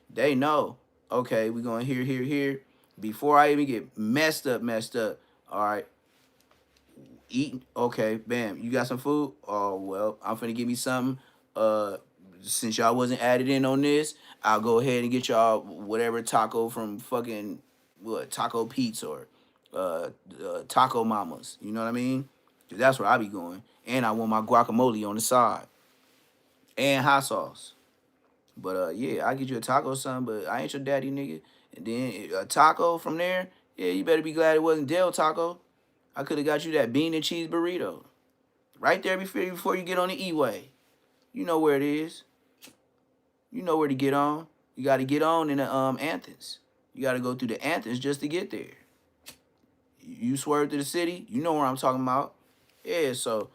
they know. Okay, we going here. Before I even get messed up. All right. Eating. Okay, bam. You got some food? Oh, well, I'm finna give me something. since y'all wasn't added in on this, I'll go ahead and get y'all whatever taco from fucking Taco Pete's or Taco Mamas. You know what I mean? 'Cause that's where I be going. And I want my guacamole on the side and hot sauce. But yeah, I get you a taco or something, but I ain't your daddy, nigga. And then a taco from there, yeah, you better be glad it wasn't Del Taco. I could have got you that bean and cheese burrito right there before you get on the E-way. You know where it is. You know where to get on. You got to get on in the Anthons. You got to go through the Anthons just to get there. You swerve to the city, you know where I'm talking about. Yeah, so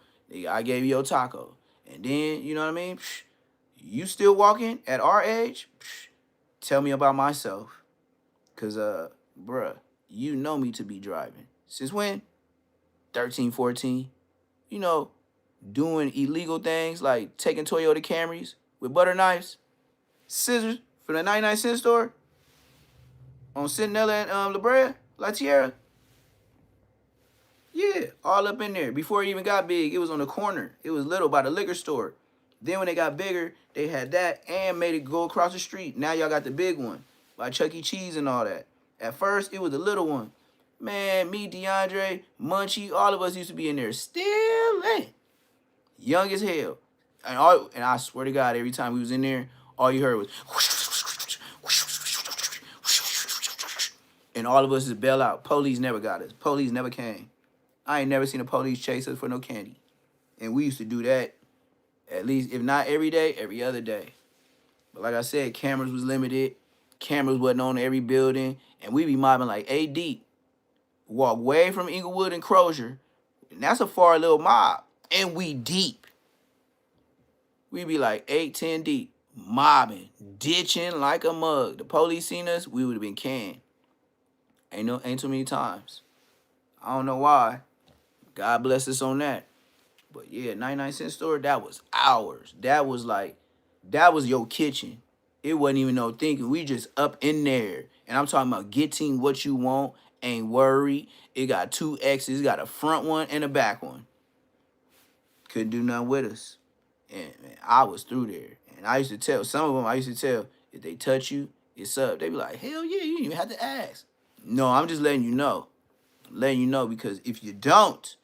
I gave you your taco. And then, you know what I mean? You still walking at our age? Tell me about myself. Because, bruh, you know me to be driving. Since when? 13, 14. You know, doing illegal things like taking Toyota Camrys with butter knives, scissors from the 99-cent store on Centinela and La Brea, La Tierra. Yeah, all up in there. Before it even got big, it was on the corner. It was little by the liquor store. Then when they got bigger, they had that and made it go across the street. Now y'all got the big one by Chuck E. Cheese and all that. At first, it was the little one. Man, me, DeAndre, Munchie, all of us used to be in there stealing. Young as hell. And I swear to God, every time we was in there, all you heard was and all of us is bail out. Police never got us. Police never came. I ain't never seen a police chase us for no candy. And we used to do that at least, if not every day, every other day. But like I said, cameras was limited. Cameras wasn't on every building. And we be mobbing like 8 deep. Walk way from Inglewood and Crozier. And that's a far little mob. And we deep. We be like 8, 10 deep. Mobbing. Ditching like a mug. The police seen us, we would have been canned. Ain't too many times. I don't know why. God bless us on that. But yeah, 99-cent store, that was ours. That was your kitchen. It wasn't even no thinking. We just up in there. And I'm talking about getting what you want. Ain't worried. It got 2 X's. Got a front one and a back one. Couldn't do nothing with us. And man, I was through there. And I used to tell, some of them, if they touch you, it's up. They be like, hell yeah, you didn't even have to ask. No, I'm just letting you know. Letting you know, because if you don't,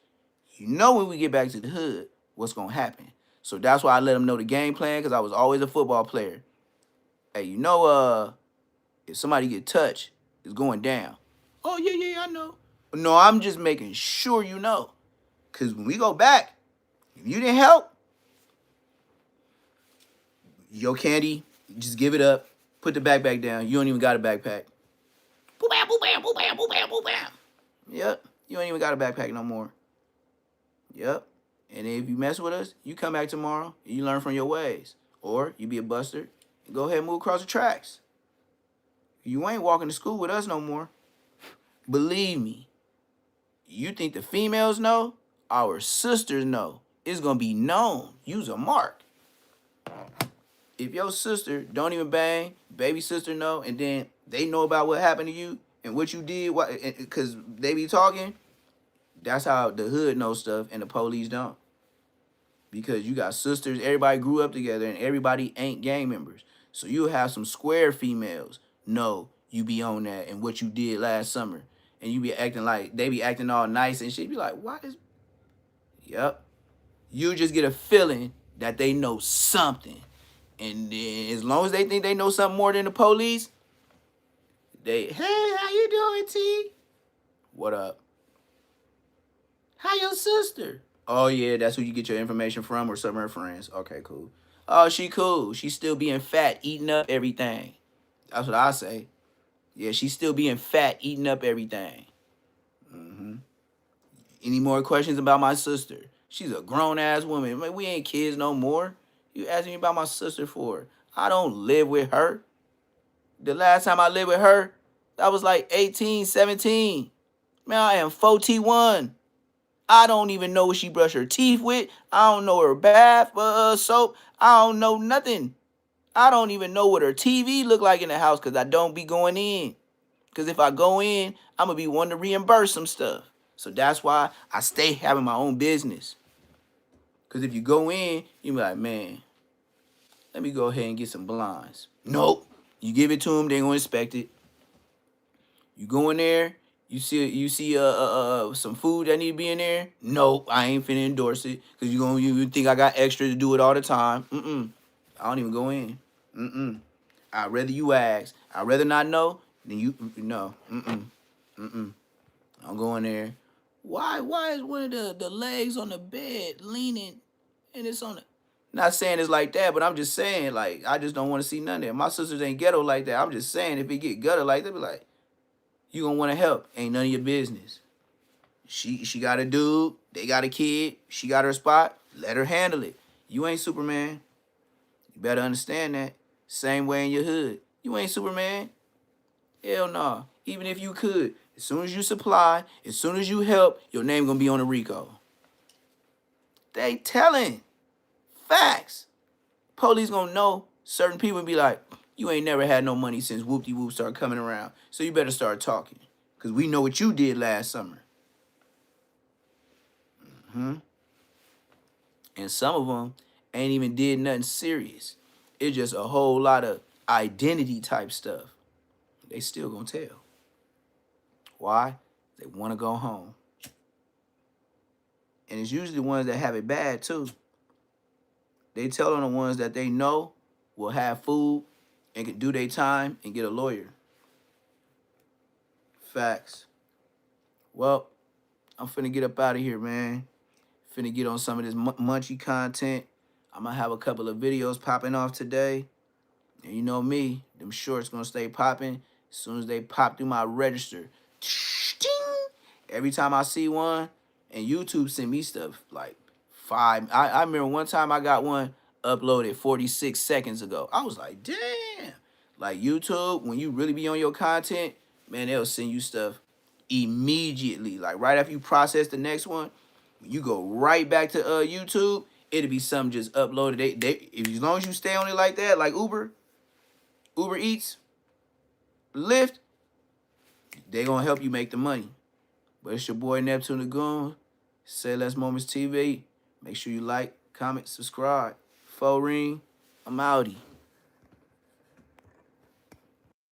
you know when we get back to the hood, what's going to happen. So that's why I let them know the game plan, because I was always a football player. Hey, you know, if somebody get touched, it's going down. Oh, yeah, I know. No, I'm just making sure you know. Because when we go back, if you didn't help, your candy, just give it up. Put the backpack down. You don't even got a backpack. Boom, bam, boom, bam, boom, bam, boom, bam, boom, bam. Yep. You ain't even got a backpack no more. Yep. And if you mess with us, you come back tomorrow and you learn from your ways. Or you be a buster and go ahead and move across the tracks. You ain't walking to school with us no more. Believe me. You think the females know? Our sisters know. It's going to be known. Use a mark. If your sister don't even bang, baby sister know, and then they know about what happened to you and what you did, because they be talking, that's how the hood knows stuff and the police don't. Because you got sisters, everybody grew up together, and everybody ain't gang members. So you'll have some square females know you be on that and what you did last summer. And you be acting like, they be acting all nice and shit. Be like, why is... Yep. You just get a feeling that they know something. And then as long as they think they know something more than the police, hey, how you doing, T? What up? How your sister? Oh, yeah, that's who you get your information from or some of her friends. Okay, cool. Oh, she cool. She still being fat, eating up everything. That's what I say. Yeah, she's still being fat, eating up everything. Any more questions about my sister? She's a grown-ass woman. Man, we ain't kids no more. You asking me about my sister for? I don't live with her. The last time I lived with her, I was like 18, 17. Man, I am 41. I don't even know what she brush her teeth with. I don't know her bath soap. I don't know nothing. I don't even know what her TV look like in the house because I don't be going in. Because if I go in, I'm going to be wanting to reimburse some stuff. So that's why I stay having my own business. Because if you go in, you be like, man, Let me go ahead and get some blinds. Nope. You give it to them, they gonna inspect it. You go in there, you see some food that need to be in there. Nope, I ain't finna endorse it because you think I got extra to do it all the time. I don't even go in. I'd rather you ask. I'd rather not know than you no. I'm going there. Why is one of the legs on the bed leaning and it's on the not saying it's like that, but I'm just saying, like, I just don't want to see none of that. My sisters ain't ghetto like that. I'm just saying, if it get ghetto like that, be like, you gonna want to help. Ain't none of your business. She got a dude. They got a kid. She got her spot. Let her handle it. You ain't Superman. You better understand that. Same way in your hood. You ain't Superman. Hell no. Even if you could, as soon as you supply, as soon as you help, your name gonna be on the RICO. They telling. Facts. Police gonna know certain people and be like, you ain't never had no money since whoop-de-whoop started coming around. So you better start talking. Because we know what you did last summer. And some of them ain't even did nothing serious. It's just a whole lot of identity type stuff. They still gonna tell. Why? They want to go home. And it's usually the ones that have it bad too. They tell on the ones that they know will have food and can do their time and get a lawyer. Facts. Well, I'm finna get up out of here, man. Finna get on some of this munchy content. I'm gonna have a couple of videos popping off today. And you know me, them shorts gonna stay popping as soon as they pop through my register. Every time I see one, and YouTube send me stuff like 5. I remember one time I got one uploaded 46 seconds ago. I was like, damn. Like YouTube, when you really be on your content, man, they'll send you stuff immediately. Like right after you process the next one, when you go right back to YouTube, it'll be something just uploaded. As long as you stay on it like that, like Uber Eats, Lyft, they gonna help you make the money. But it's your boy Neptune the Goon. Say Less Moments TV. Make sure you like, comment, subscribe. Ring. I'm outie.